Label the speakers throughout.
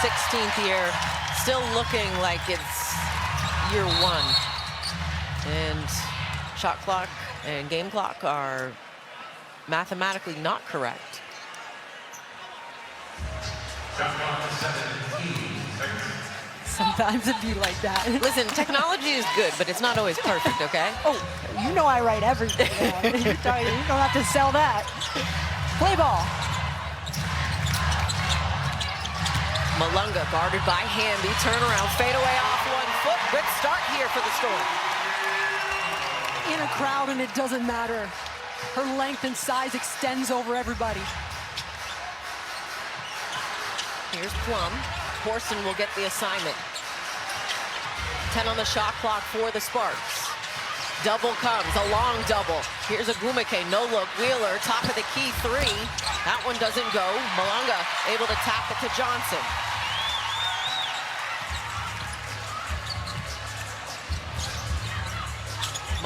Speaker 1: 16th year, still looking like it's year one. And shot clock and game clock are mathematically not correct.
Speaker 2: Sometimes it'd be like that.
Speaker 1: Listen, technology is good, but it's not always perfect, okay?
Speaker 2: Oh, you know I write everything down. You don't have to sell that. Play ball.
Speaker 1: Malunga guarded by Hamby. Turnaround, fade away off 1 foot. Good start here for the Storm.
Speaker 2: In a crowd, and it doesn't matter. Her length and size extends over everybody.
Speaker 1: Here's Plum. Horston will get the assignment. 10 on the shot clock for the Sparks. Double comes, a long double. Here's Agumike, no look. Wheeler, top of the key, 3. That one doesn't go. Malunga able to tap it to Johnson.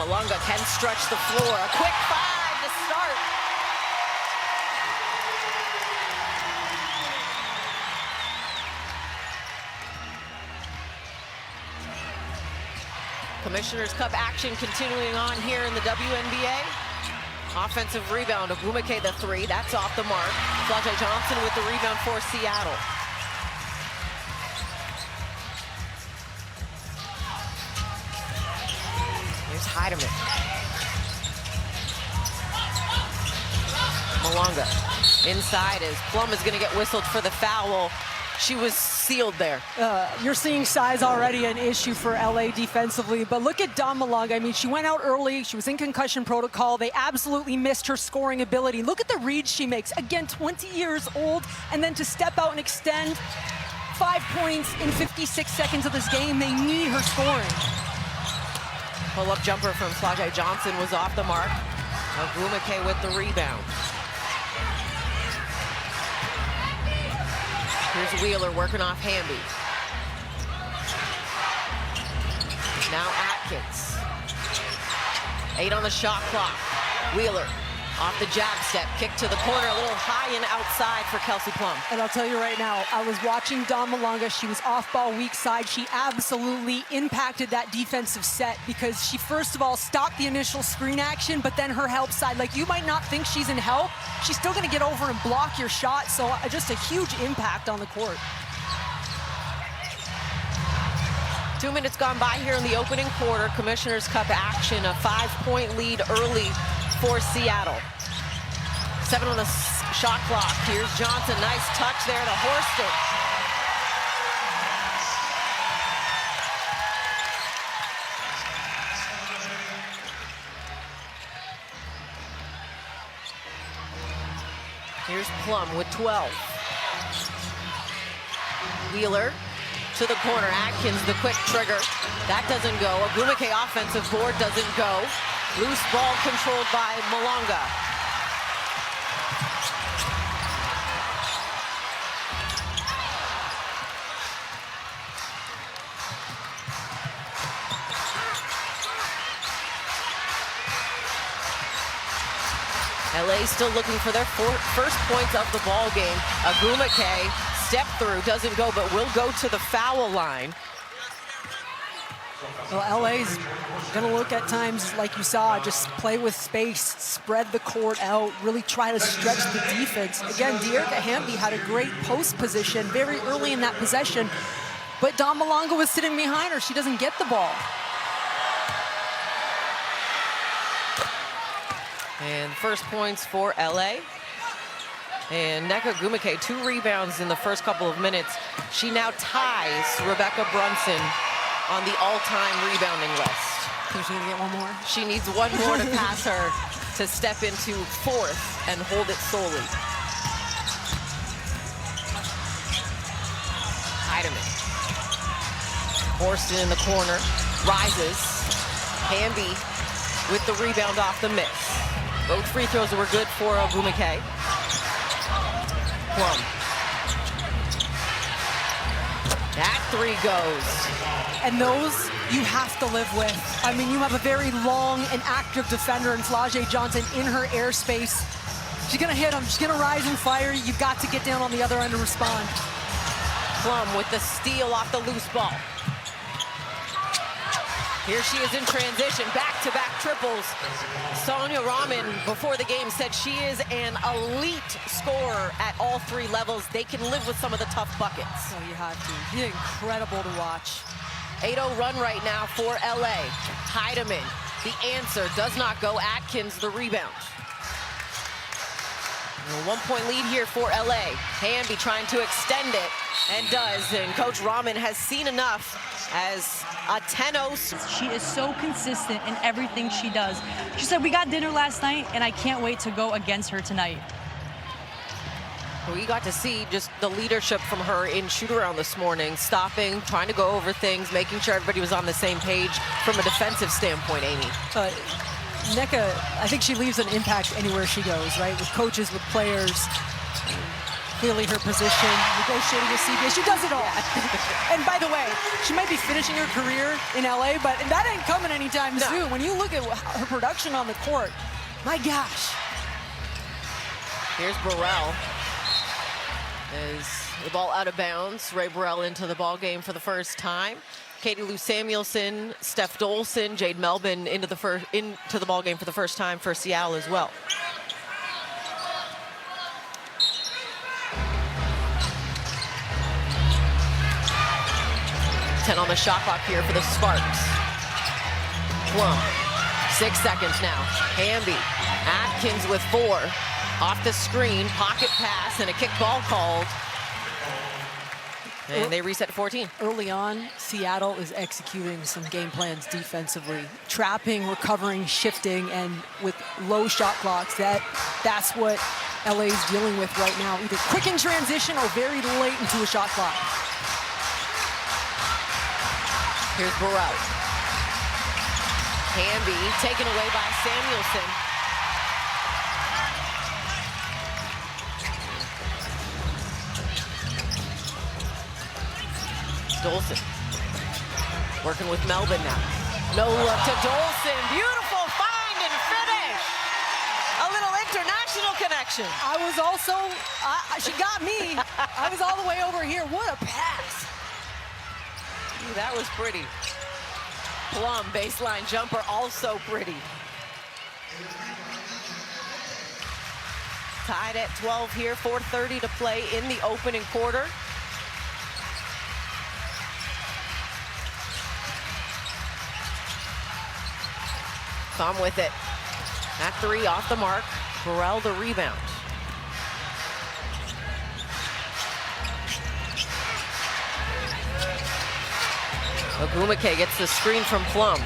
Speaker 1: Malunga can stretch the floor. A quick 5 to start. Commissioner's Cup action continuing on here in the WNBA. Offensive rebound, Agumike the 3, that's off the mark. Flau'jae Johnson with the rebound for Seattle. Here's Heidemann. Malunga inside as Plum is gonna get whistled for the foul. She was sealed there.
Speaker 2: You're seeing size already an issue for LA defensively, but look at Dom Malunga. I mean, she went out early. She was in concussion protocol. They absolutely missed her scoring ability. Look at the reads she makes. Again, 20 years old, and then to step out and extend 5 points in 56 seconds of this game, they need her scoring.
Speaker 1: Pull-up jumper from Flau'jae Johnson was off the mark. Agumike with the rebound. Here's Wheeler working off Hamby. Now Atkins. 8 on the shot clock. Wheeler off the jab step, kick to the corner, a little high and outside for Kelsey Plum.
Speaker 2: And I'll tell you right now, I was watching Dom Malunga. She was off ball weak side. She absolutely impacted that defensive set because she first of all stopped the initial screen action, but then her help side, like you might not think she's in help, she's still gonna get over and block your shot. So just a huge impact on the court.
Speaker 1: 2 minutes gone by here in the opening quarter. Commissioner's Cup action, a 5-point lead early for Seattle. 7 on the shot clock. Here's Johnson, nice touch there to Horston. Here's Plum with 12. Wheeler to the corner. Atkins, the quick trigger. That doesn't go. Agumike offensive board doesn't go. Loose ball controlled by Malunga. LA still looking for their first points of the ball game. Agumike, step through, doesn't go, but will go to the foul line.
Speaker 2: Well, LA's gonna look at times, like you saw, just play with space, spread the court out, really try to stretch the defense. Again, De'Erica Hamby had a great post position very early in that possession, but Dom Malunga was sitting behind her. She doesn't get the ball.
Speaker 1: And first points for LA. And Nneka Agumike, 2 rebounds in the first couple of minutes. She now ties Rebecca Brunson on the all-time rebounding list.
Speaker 2: Think she's gonna get one more?
Speaker 1: She needs one more to pass her to step into 4th and hold it solely. Heidemann. Horston in the corner, rises. Hamby with the rebound off the miss. Both free throws were good for Agumike. Plum. That 3 goes.
Speaker 2: And those you have to live with. I mean, you have a very long and active defender in Flau'jae Johnson in her airspace. She's gonna hit him, she's gonna rise and fire. You've got to get down on the other end and respond.
Speaker 1: Plum with the steal off the loose ball. Here she is in transition, back-to-back triples. Sonia Rahman, before the game, said she is an elite scorer at all 3 levels. They can live with some of the tough buckets.
Speaker 2: Oh, you have to. You're incredible to watch.
Speaker 1: 8-0 run right now for LA. Heidemann, the answer, does not go. Atkins, the rebound. A 1-point lead here for LA. Hamby trying to extend it, and does. And Coach Rahman has seen enough as a 10-0.
Speaker 3: She is so consistent in everything she does. She said, we got dinner last night, and I can't wait to go against her tonight.
Speaker 1: We got to see just the leadership from her in shoot-around this morning, stopping, trying to go over things, making sure everybody was on the same page from a defensive standpoint, Amy.
Speaker 2: Nneka, I think she leaves an impact anywhere she goes, right? With coaches, with players. Clearly her position, negotiating with CBS, she does it all. Yeah. And by the way, she might be finishing her career in LA, but that ain't coming anytime soon. When you look at her production on the court, my gosh.
Speaker 1: Here's Burrell. Is the ball out of bounds. Ray Burrell into the ball game for the first time. Katie Lou Samuelson, Steph Dolson, Jade Melvin into the ball game for the first time for Seattle as well. On the shot clock here for the Sparks. Plum, 6 seconds now. Hamby, Atkins with 4. Off the screen, pocket pass, and a kick ball called. And they reset to 14.
Speaker 2: Early on, Seattle is executing some game plans defensively. Trapping, recovering, shifting, and with low shot clocks, that's what LA is dealing with right now. Either quick in transition or very late into a shot clock.
Speaker 1: Here's Burrell. Hamby taken away by Samuelson. Dolson working with Melvin now. No look to Dolson. Beautiful find and finish. A little international connection.
Speaker 2: I was also, she got me. I was all the way over here. What a pass.
Speaker 1: That was pretty. Plum, baseline jumper, also pretty. Tied at 12 here, 4:30 to play in the opening quarter. Thumb with it. At 3, off the mark. Burrell the rebound. Ogumake gets the screen from Plum.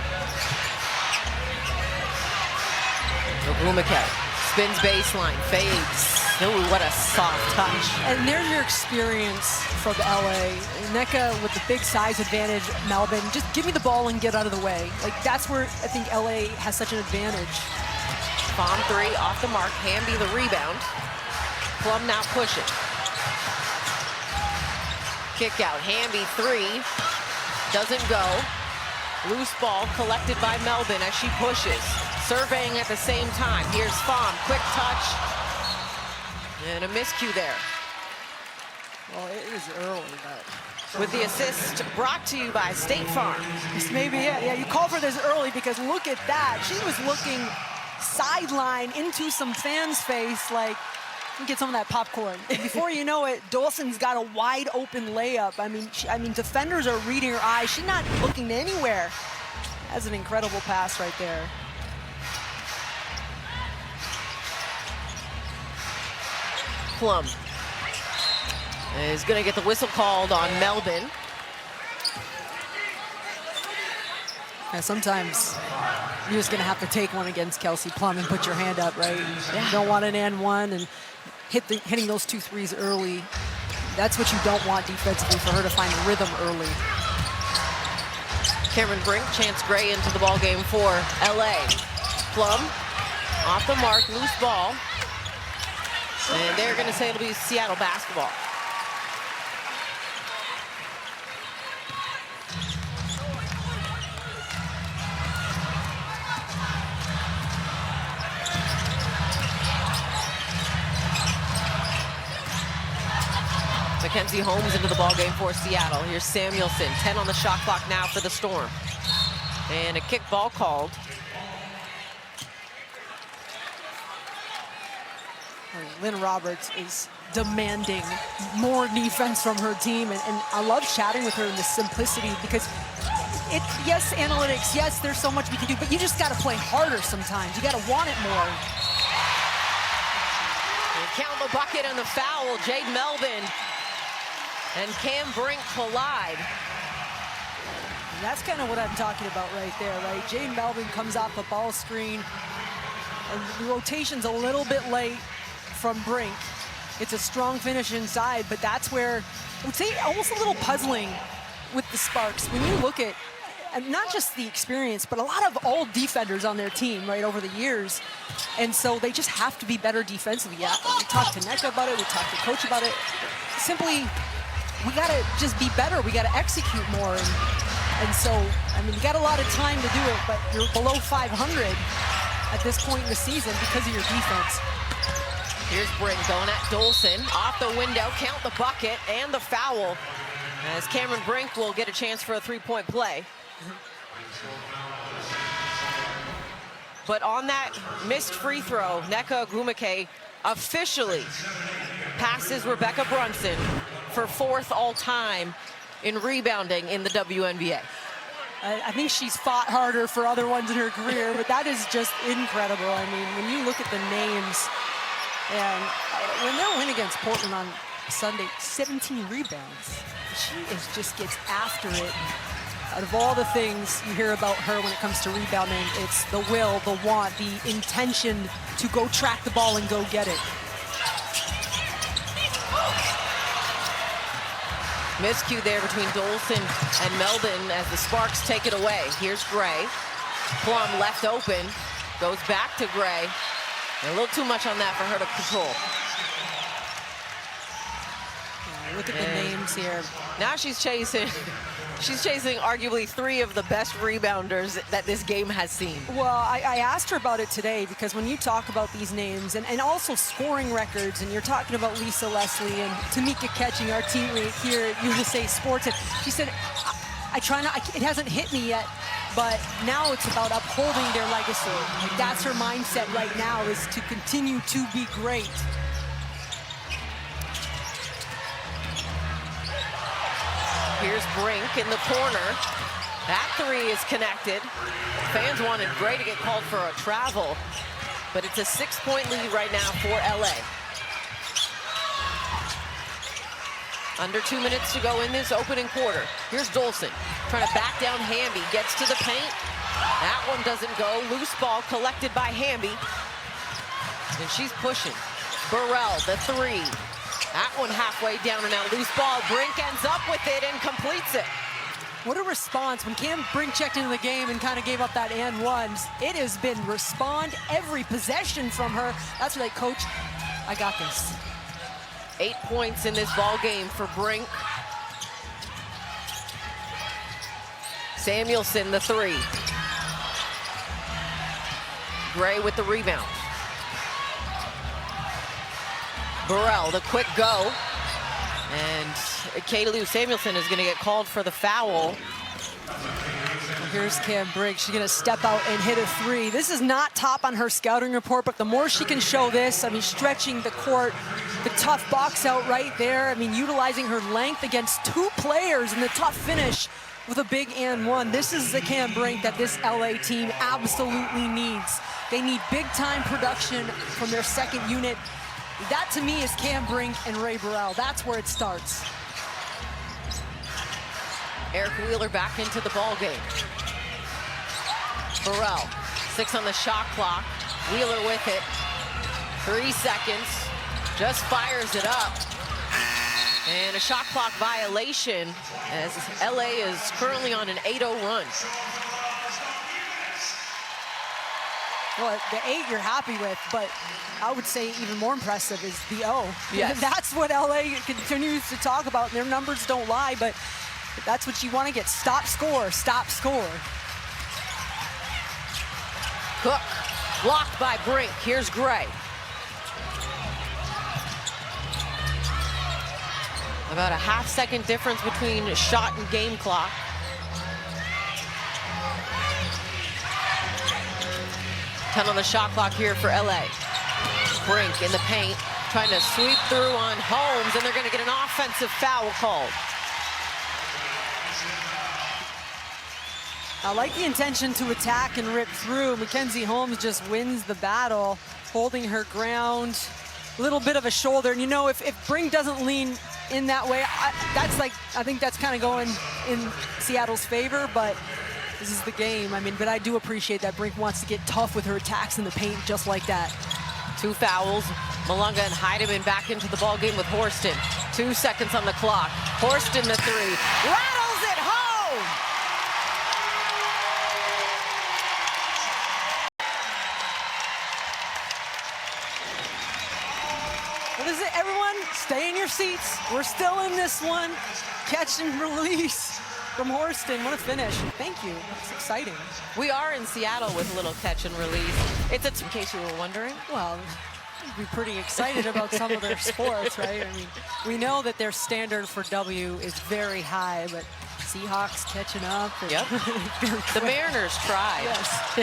Speaker 1: Ogumake spins baseline, fades. Ooh, what a soft touch.
Speaker 2: And there's your experience from LA. Nneka with the big size advantage, Melvin, just give me the ball and get out of the way. Like, that's where I think LA has such an advantage.
Speaker 1: Bomb 3 off the mark, Hamby the rebound. Plum now pushing. Kick out, Hamby 3. Doesn't go. Loose ball collected by Melvin as she pushes. Surveying at the same time. Here's Pham, quick touch. And a miscue there.
Speaker 2: Well, it is early, but...
Speaker 1: With the assist brought to you by State Farm.
Speaker 2: This may be it. Yeah, you call for this early because look at that. She was looking sideline into some fans' face like, get some of that popcorn. And before you know it, Dawson's got a wide open layup. I mean, defenders are reading her eyes. She's not looking anywhere. That's an incredible pass right there.
Speaker 1: Plum is going to get the whistle called on Melvin.
Speaker 2: Yeah, sometimes you're just going to have to take one against Kelsey Plum and put your hand up, right?
Speaker 1: Yeah.
Speaker 2: You don't want an and one and hitting those 2 threes early. That's what you don't want defensively, for her to find rhythm early.
Speaker 1: Cameron Brink, Chance Gray into the ball game for LA. Plum off the mark, loose ball. And they're going to say it'll be Seattle basketball. Mackenzie Holmes into the ball game for Seattle. Here's Samuelson, 10 on the shot clock now for the Storm. And a kick ball called.
Speaker 2: Lynn Roberts is demanding more defense from her team, and I love chatting with her in the simplicity, because yes, analytics, yes, there's so much we can do, but you just got to play harder sometimes. You got to want it more.
Speaker 1: And count the bucket and the foul. Jade Melvin and Cam Brink collide.
Speaker 2: And that's kind of what I'm talking about right there, right? Jade Melvin comes off the ball screen, and the rotation's a little bit late from Brink. It's a strong finish inside, but that's where I would say almost a little puzzling with the Sparks. When you look at not just the experience, but a lot of old defenders on their team, right, over the years. And so they just have to be better defensively. Yeah, we talked to Nneka about it, we talked to Coach about it. Simply, we got to just be better. We got to execute more. And so, I mean, you got a lot of time to do it, but you're below 500 at this point in the season because of your defense.
Speaker 1: Here's Brink going at Dolson. Off the window, count the bucket and the foul, as Cameron Brink will get a chance for a three-point play. But on that missed free throw, Nneka Ogwumike officially passes Rebecca Brunson for 4th all-time in rebounding in the WNBA.
Speaker 2: I think she's fought harder for other ones in her career, but that is just incredible. I mean, when you look at the names, and when they'll win against Portland on Sunday, 17 rebounds. She just gets after it. Out of all the things you hear about her when it comes to rebounding, it's the will, the want, the intention to go track the ball and go get it.
Speaker 1: Miscue there between Dolson and Melvin as the Sparks take it away. Here's Gray. Plum left open, goes back to Gray. And a little too much on that for her to control.
Speaker 2: Yeah, look at the names here.
Speaker 1: Now she's chasing arguably 3 of the best rebounders that this game has seen.
Speaker 2: Well, I asked her about it today, because when you talk about these names and also scoring records, and you're talking about Lisa Leslie and Tamika Catching, our teammate here at USA Sports, and she said, I try not, it hasn't hit me yet, but now it's about upholding their legacy. Like, that's her mindset right now, is to continue to be great.
Speaker 1: Here's Brink in the corner. That 3 is connected. Fans wanted Gray to get called for a travel, but it's a 6-point lead right now for LA. Under 2 minutes to go in this opening quarter. Here's Dolson trying to back down Hamby, gets to the paint. That one doesn't go. Loose ball collected by Hamby, and she's pushing. Burrell, the 3. That one halfway down and now loose ball. Brink ends up with it and completes it.
Speaker 2: What a response. When Cam Brink checked into the game and kind of gave up that and ones, it has been respond every possession from her. That's right, Coach, I got this.
Speaker 1: 8 points in this ball game for Brink. Samuelson, the 3. Gray with the rebound. Burrell, the quick go. And Kayleigh Samuelson is going to get called for the foul.
Speaker 2: Here's Cam Brink. She's going to step out and hit a 3. This is not top on her scouting report, but the more she can show this, I mean, stretching the court, the tough box out right there. I mean, utilizing her length against 2 players and the tough finish with a big and one. This is the Cam Brink that this LA team absolutely needs. They need big-time production from their second unit. That, to me, is Cam Brink and Ray Burrell. That's where it starts.
Speaker 1: Eric Wheeler back into the ball game. Burrell, 6 on the shot clock. Wheeler with it. 3 seconds. Just fires it up. And a shot clock violation as LA is currently on an 8-0 run.
Speaker 2: Well, the 8 you're happy with, but I would say even more impressive is the 0.
Speaker 1: Yes.
Speaker 2: That's what LA continues to talk about. Their numbers don't lie, but that's what you want to get. Stop, score, stop, score.
Speaker 1: Cook, blocked by Brink. Here's Gray. About a half-second difference between shot and game clock. Ten on the shot clock here for LA. Brink in the paint, trying to sweep through on Holmes, and they're going to get an offensive foul called.
Speaker 2: I like the intention to attack and rip through. Mackenzie Holmes just wins the battle, holding her ground. A little bit of a shoulder, and you know, if Brink doesn't lean in that way, I think that's kind of going in Seattle's favor, but this is the game. I mean, but I do appreciate that Brink wants to get tough with her attacks in the paint just like that.
Speaker 1: 2 fouls. Malunga and Heidemann back into the ball game with Horston. 2 seconds on the clock. Horston the three. Rattles it home!
Speaker 2: What is it, everyone? Stay in your seats. We're still in this one. Catch and release from Horston. What a finish. Thank you. It's exciting.
Speaker 1: We are in Seattle with a little catch and release. It's in case you were wondering.
Speaker 2: Well, you'd be pretty excited about some of their sports, right? I mean, we know that their standard for W is very high, but Seahawks catching up.
Speaker 1: Yep. The Mariners try.
Speaker 2: Yes.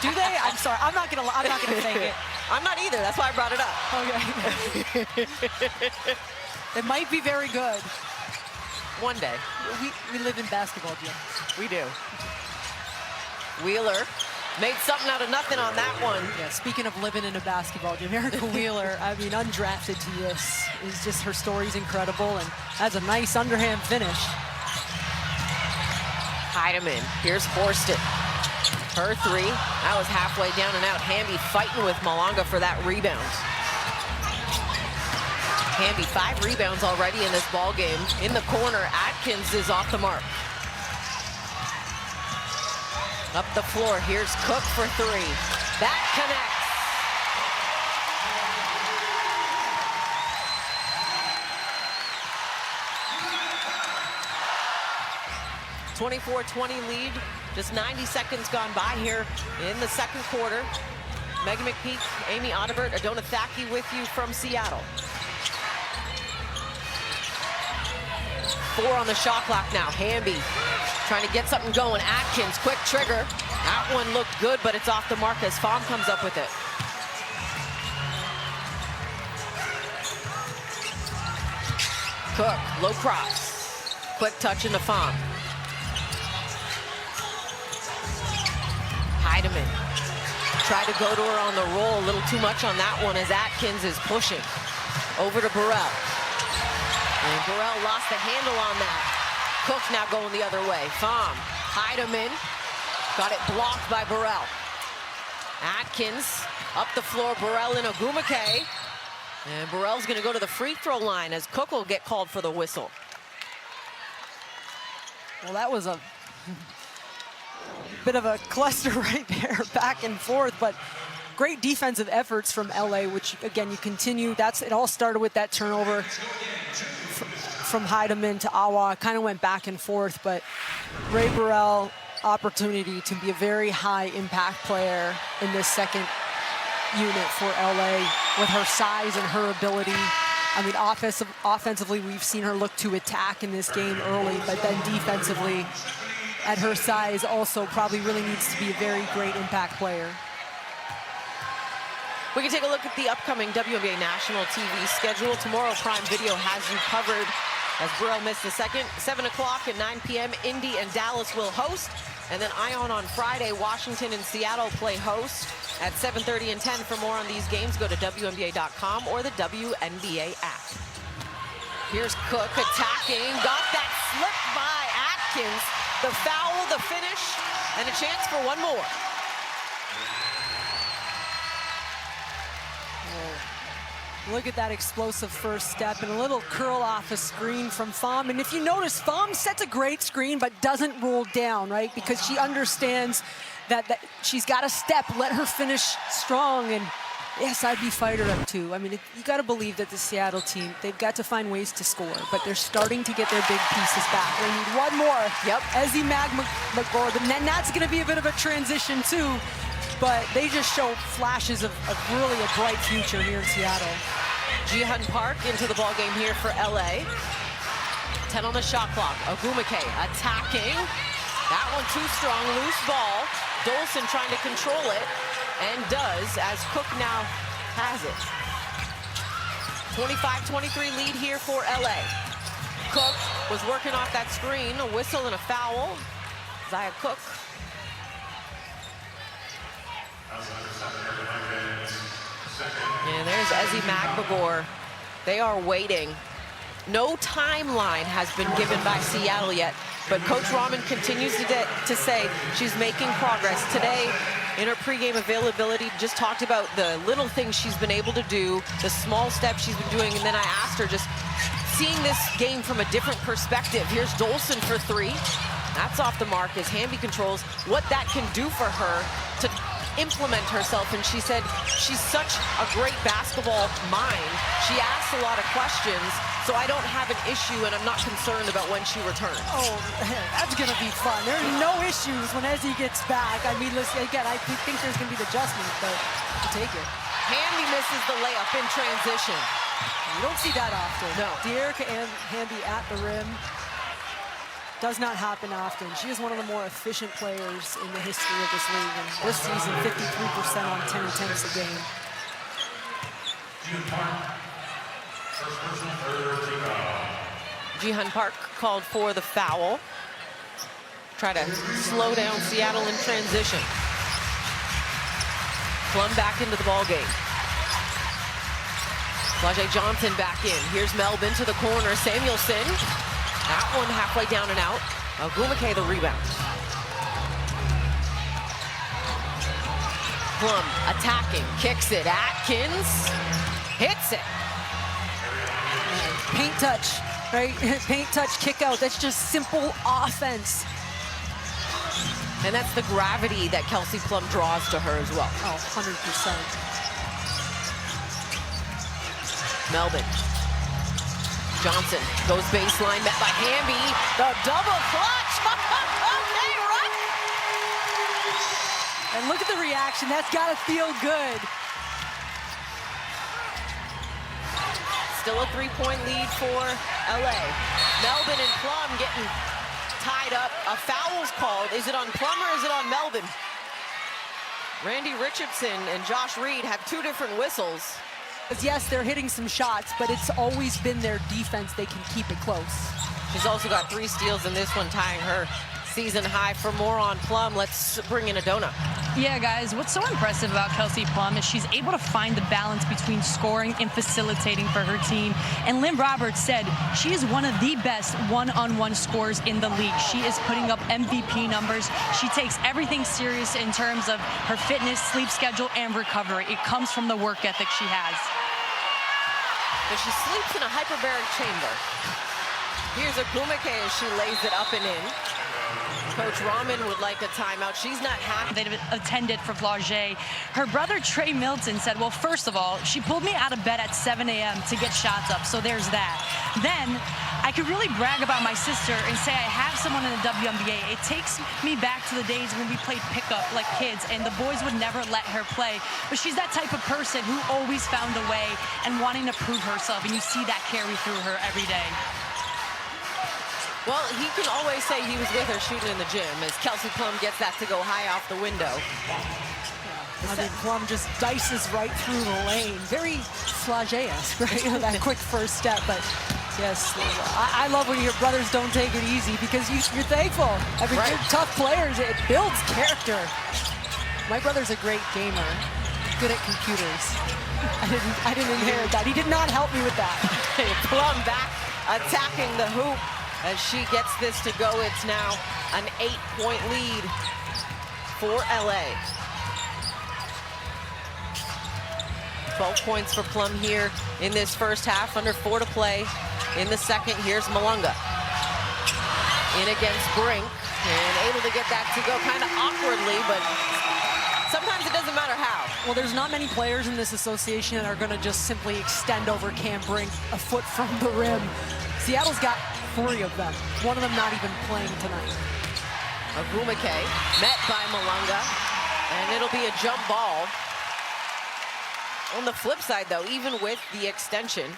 Speaker 2: Do they? I'm sorry. I'm not gonna take it.
Speaker 1: I'm not either. That's why I brought it up.
Speaker 2: Okay. It might be very good.
Speaker 1: One day.
Speaker 2: We live in basketball, Jim.
Speaker 1: We do. Wheeler made something out of nothing on that one.
Speaker 2: Yeah, speaking of living in a basketball game, Erica Wheeler, I mean, undrafted to this, is just, her story's incredible, and has a nice underhand finish.
Speaker 1: Heidemann, here's Horston. Her three, that was halfway down and out. Hamby fighting with Malunga for that rebound. Hamby, 5 rebounds already in this ball game. In the corner, Atkins is off the mark. Up the floor, here's Cook for 3. That connects. 24-20 lead. Just 90 seconds gone by here in the second quarter. Megan McPeak, Amy Audibert, Adona Thaki with you from Seattle. 4 on the shot clock now. Hamby trying to get something going. Atkins, quick trigger. That one looked good, but it's off the mark as Pham comes up with it. Cook, low cross. Quick touch into Pham. Heidemann tried to go to her on the roll, a little too much on that one as Atkins is pushing. Over to Burrell. And Burrell lost the handle on that. Cook now going the other way. Pham, Heidemann, got it blocked by Burrell. Atkins up the floor, Burrell in Ogumake. And Burrell's gonna go to the free throw line as Cook will get called for the whistle.
Speaker 2: Well, that was a bit of a cluster right there, back and forth, but great defensive efforts from LA, which again, you continue. It all started with that turnover from Heidemann to Awa, kind of went back and forth, but Ray Burrell, opportunity to be a very high impact player in this second unit for LA with her size and her ability. I mean, offensively, we've seen her look to attack in this game early, but then defensively, at her size, also probably really needs to be a very great impact player.
Speaker 1: We can take a look at the upcoming WNBA national TV schedule. Tomorrow, Prime Video has you covered as Burrell missed the second. 7 o'clock and 9 p.m., Indy and Dallas will host. And then Ion on Friday, Washington and Seattle play host at 7:30 and 10. For more on these games, go to WNBA.com or the WNBA app. Here's Cook attacking, got that slip by Atkins. The foul, the finish, and a chance for one more.
Speaker 2: Look at that explosive first step and a little curl off a screen from Pham. And if you notice, Pham sets a great screen but doesn't roll down, right? Because she understands that she's got to step, let her finish strong. And yes, I'd be fired up too. I mean, you got to believe that the Seattle team, they've got to find ways to score, but they're starting to get their big pieces back. They need one more.
Speaker 1: Yep.
Speaker 2: Ezzy McGorgan. And that's going to be a bit of a transition too. But they just show flashes of really a bright future here in Seattle.
Speaker 1: Jihan Park into the ball game here for LA. 10 on the shot clock. Ogumake attacking. That one too strong, loose ball. Dolson trying to control it, and does, as Cook now has it. 25-23 lead here for LA. Cook was working off that screen, a whistle and a foul. Zia Cook. And there's Ezzy Magbagor. They are waiting. No timeline has been given by Seattle yet, but Coach Rahman continues to say she's making progress. Today, in her pregame availability, just talked about the little things she's been able to do, the small steps she's been doing, and then I asked her, just seeing this game from a different perspective. Here's Dolson for three. That's off the mark as Hamby controls what that can do for her to implement herself, and she said she's such a great basketball mind. She asks a lot of questions, so I don't have an issue, and I'm not concerned about when she returns.
Speaker 2: Oh, that's gonna be fun. There are no issues when Ezzy gets back. I mean, listen, again, I think there's gonna be the adjustment, but we'll take it.
Speaker 1: Hamby misses the layup in transition.
Speaker 2: You don't see that often.
Speaker 1: No.
Speaker 2: De'Erica and Hamby at the rim. Does not happen often. She is one of the more efficient players in the history of this league. And this season, 53% on 10 attempts a game.
Speaker 1: Jihan Park called for the foul. Try to slow down Seattle in transition. Plum back into the ball game. Flau'jae Johnson back in. Here's Melvin to the corner. Samuelson. That one halfway down and out. Ogumake the rebound. Plum attacking, kicks it. Atkins hits it.
Speaker 2: Paint touch, right? Paint touch, kick out. That's just simple offense.
Speaker 1: And that's the gravity that Kelsey Plum draws to her as well.
Speaker 2: Oh, 100%.
Speaker 1: Melvin. Johnson goes baseline, met by Hamby. The double clutch. Okay, right.
Speaker 2: And look at the reaction. That's got to feel good.
Speaker 1: Still a three-point lead for LA. Melvin and Plum getting tied up. A foul's called. Is it on Plum or is it on Melvin? Randy Richardson and Josh Reed have two different whistles.
Speaker 2: Yes, they're hitting some shots, but it's always been their defense. They can keep it close.
Speaker 1: She's also got 3 steals in this one, tying her season high. For more on Plum, let's bring in Adona.
Speaker 3: Yeah, guys, what's so impressive about Kelsey Plum is she's able to find the balance between scoring and facilitating for her team. And Lynn Roberts said she is one of the best one-on-one scorers in the league. She is putting up MVP numbers. She takes everything serious in terms of her fitness, sleep schedule, and recovery. It comes from the work ethic she has.
Speaker 1: But she sleeps in a hyperbaric chamber. Here's Ogumake as she lays it up and in. Coach Rahman would like a timeout. She's not happy.
Speaker 3: They attended for Flau'jae. Her brother Trey Milton said, well, first of all, she pulled me out of bed at 7 a.m. to get shots up, so there's that. Then I could really brag about my sister and say I have someone in the WNBA. It takes me back to the days when we played pickup like kids, and the boys would never let her play. But she's that type of person who always found a way and wanting to prove herself, and you see that carry through her every day.
Speaker 1: Well, he can always say he was with her shooting in the gym as Kelsey Plum gets that to go high off the window.
Speaker 2: I mean, Plum just dices right through the lane. Very Flau'jae-esque, right? That quick first step, but yes, I love when your brothers don't take it easy because you're thankful. I mean, You're tough players. It builds character. My brother's a great gamer, good at computers. I didn't inherit that. He did not help me with that.
Speaker 1: Plum back attacking the hoop. As she gets this to go, it's now an 8-point lead for LA. 12 points for Plum here in this first half, under 4 to play in the second. Here's Malunga. In against Brink, and able to get that to go kind of awkwardly, but sometimes it doesn't matter how.
Speaker 2: Well, there's not many players in this association that are going to just simply extend over Cam Brink a foot from the rim. Seattle's got 3 of them. One of them not even playing tonight.
Speaker 1: Ogumake met by Malunga, and it'll be a jump ball. On the flip side, though, even with the extension,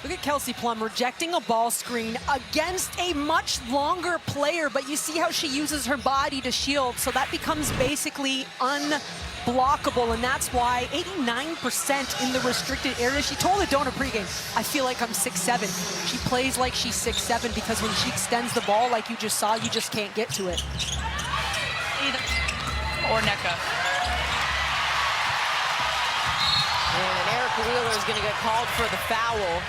Speaker 2: Look at Kelsey Plum rejecting a ball screen against a much longer player, but you see how she uses her body to shield, so that becomes basically unblockable, and that's why 89% in the restricted area. She told Adona pregame, I feel like I'm 6'7". She plays like she's 6'7" because when she extends the ball like you just saw, you just can't get to it.
Speaker 3: Either or Nneka.
Speaker 1: And Erica Wheeler is going to get called for the foul.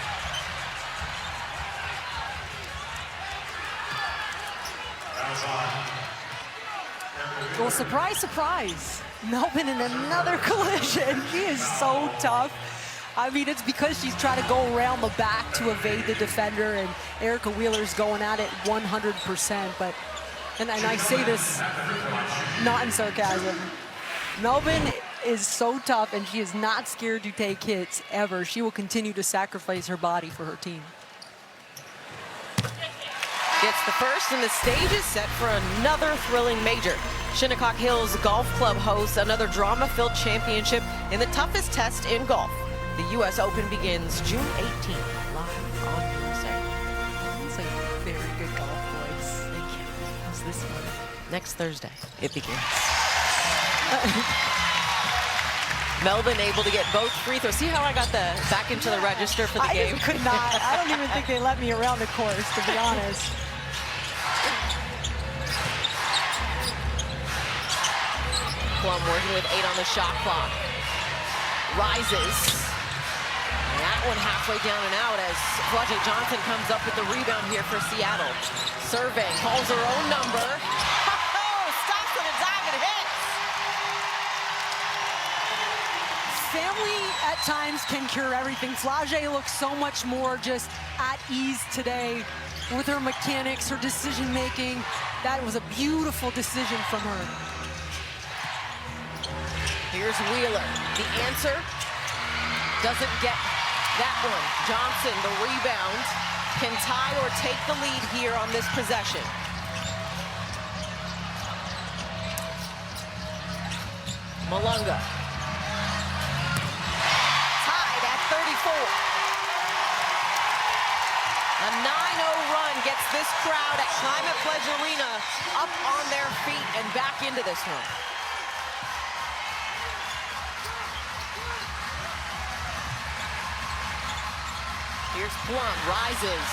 Speaker 2: Well, surprise, surprise. Melbourne in another collision. She is so tough. I mean, it's because she's trying to go around the back to evade the defender, and Erica Wheeler's going at it 100%. But, and I say this not in sarcasm, Melbourne is so tough, and she is not scared to take hits ever. She will continue to sacrifice her body for her team.
Speaker 1: Gets the first, and the stage is set for another thrilling major. Shinnecock Hills Golf Club hosts another drama-filled championship in the toughest test in golf. The U.S. Open begins June 18th, live on USA.
Speaker 2: That's a very good golf voice.
Speaker 1: Thank you. How's this one? Next Thursday, it begins. Melbourne able to get both free throws. See how I got the back into the register for the game?
Speaker 2: I could not. I don't even think they let me around the course, to be honest.
Speaker 1: Plum working with 8 on the shot clock. Rises. And that one halfway down and out as Flau'jae Johnson comes up with the rebound here for Seattle. Serving, calls her own number. Stops on a dime and hits.
Speaker 2: Family at times can cure everything. Flau'jae looks so much more just at ease today with her mechanics, her decision making. That was a beautiful decision from her.
Speaker 1: Here's Wheeler. The answer doesn't get that one. Johnson, the rebound, can tie or take the lead here on this possession. Malunga. Tied at 34. A 9-0 run gets this crowd at Climate Pledge Arena up on their feet and back into this one. Here's Plum, rises.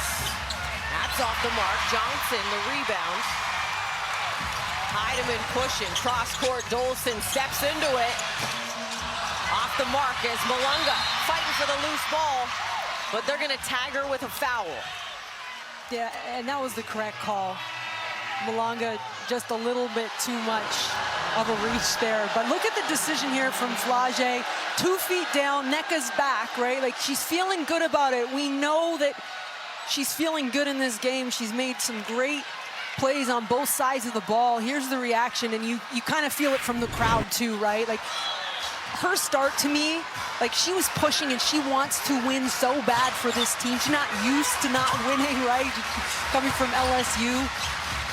Speaker 1: That's off the mark. Johnson, the rebound. Heidemann pushing, cross-court. Dolson steps into it. Off the mark as Malunga fighting for the loose ball, but they're gonna tag her with a foul.
Speaker 2: Yeah, and that was the correct call. Malunga just a little bit too much of a reach there. But look at the decision here from Flau'jae. 2 feet down, Nneka's back, right? Like, she's feeling good about it. We know that she's feeling good in this game. She's made some great plays on both sides of the ball. Here's the reaction, and you kind of feel it from the crowd too, right? Like, her start to me, like, she was pushing and she wants to win so bad for this team. She's not used to not winning, right? Coming from LSU.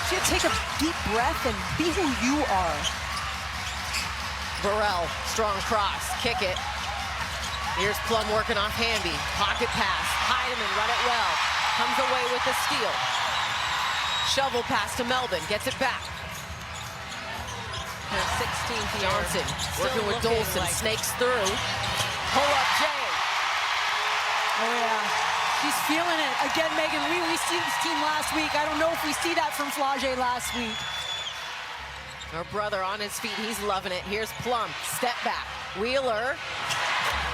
Speaker 2: She had to take a deep breath and be who you are.
Speaker 1: Burrell, strong cross, kick it. Here's Plum working off Hamby. Pocket pass, Heidemann run it well. Comes away with the steal. Shovel pass to Melbourne, gets it back. Her 16th Johnson, working with Dolson, like snakes through. Pull up Jay.
Speaker 2: Oh yeah, she's feeling it. Again, Megan, we see this team last week. I don't know if we see that from Flau'jae last week.
Speaker 1: Her brother on his feet, he's loving it. Here's Plum, step back. Wheeler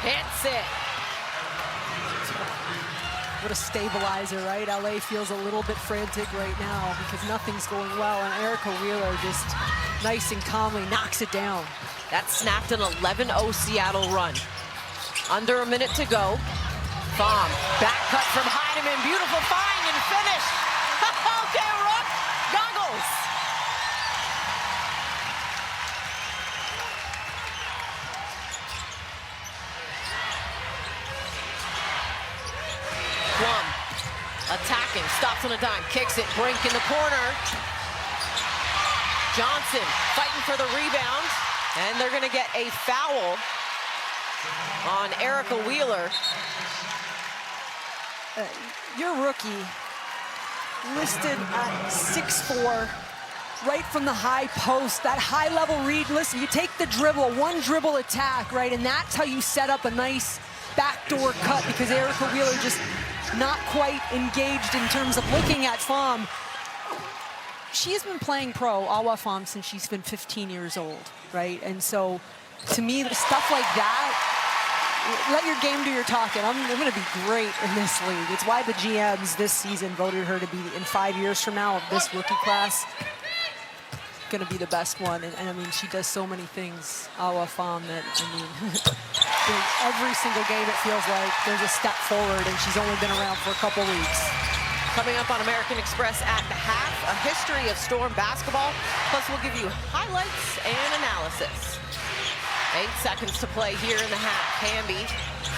Speaker 1: hits it.
Speaker 2: What a stabilizer, right? LA feels a little bit frantic right now because nothing's going well, and Erica Wheeler just nice and calmly knocks it down.
Speaker 1: That snapped an 11-0 Seattle run. Under a minute to go. Baum, back cut from Heidemann, beautiful find and finish. Okay, Rook, goggles. Plum, attacking, stops on a dime, kicks it, Brink in the corner. Johnson fighting for the rebound, and they're gonna get a foul on Erica Wheeler.
Speaker 2: Your rookie listed at 6'4", right from the high post, that high-level read. Listen, you take the dribble, one dribble attack, right, and that's how you set up a nice backdoor cut, because Erica Wheeler just not quite engaged in terms of looking at Pham. She has been playing pro, Awa Pham, since she's been 15 years old, right? And so, to me, stuff like that, let your game do your talking. I'm going to be great in this league. It's why the GMs this season voted her to be, in 5 years from now, of this rookie class, going to be the best one. And I mean, she does so many things, Awa Pham, that, I mean, every single game it feels like there's a step forward, and she's only been around for a couple weeks.
Speaker 1: Coming up on American Express at the half, a history of Storm basketball, plus we'll give you highlights and analysis. 8 seconds to play here in the half. Hamby,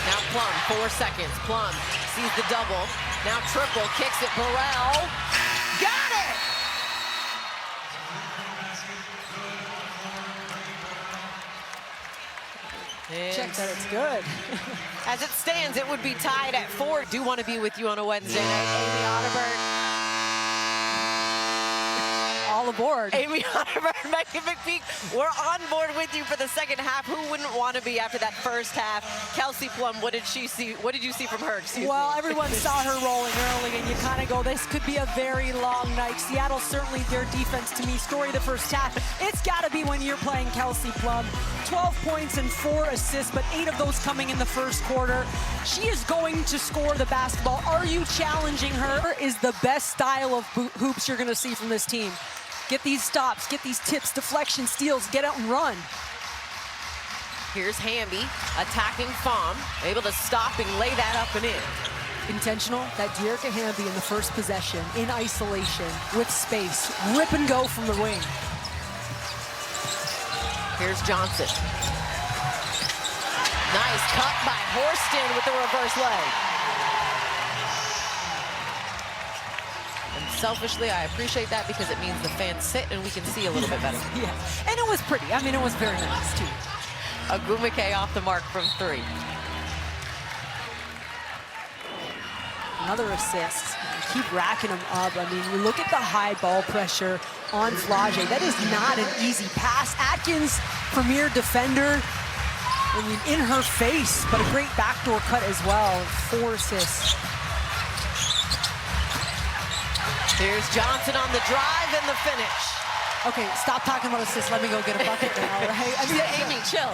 Speaker 1: now Plum, 4 seconds. Plum sees the double, now triple, kicks it, Burrell, got it!
Speaker 2: Check that, it's good.
Speaker 1: As it stands, it would be tied at 4. Do want to be with you on a Wednesday night. Amy Otterberg.
Speaker 2: All aboard.
Speaker 1: Amy Otterberg, Megan McPeak, we're on board with you for the second half. Who wouldn't want to be after that first half? Kelsey Plum, what did she see? What did you see from her?
Speaker 2: Well, everyone saw her rolling early, and you kind of go, this could be a very long night. Seattle, certainly their defense, to me, story of the first half. It's got to be when you're playing Kelsey Plum. 12 points and 4 assists, but 8 of those coming in the first quarter. She is going to score the basketball. Are you challenging her? Is the best style of hoops you're going to see from this team. Get these stops, get these tips, deflection, steals, get out and run.
Speaker 1: Here's Hamby attacking Pham, able to stop and lay that up and in.
Speaker 2: Intentional, that Jerica Hamby in the first possession, in isolation, with space, rip and go from the wing.
Speaker 1: Here's Johnson. Nice cut by Horston with the reverse leg. And selfishly, I appreciate that because it means the fans sit and we can see a little bit better.
Speaker 2: Yeah, and it was pretty. I mean, it was very nice, too.
Speaker 1: Agumike off the mark from 3.
Speaker 2: Another assist. Keep racking them up. I mean, you look at the high ball pressure on Flage. That is not an easy pass. Atkins, premier defender, I mean, in her face, but a great backdoor cut as well. 4 assists.
Speaker 1: Here's Johnson on the drive and the finish.
Speaker 2: Okay, stop talking about assists. Let me go get a bucket now, right? I mean,
Speaker 1: Amy, chill.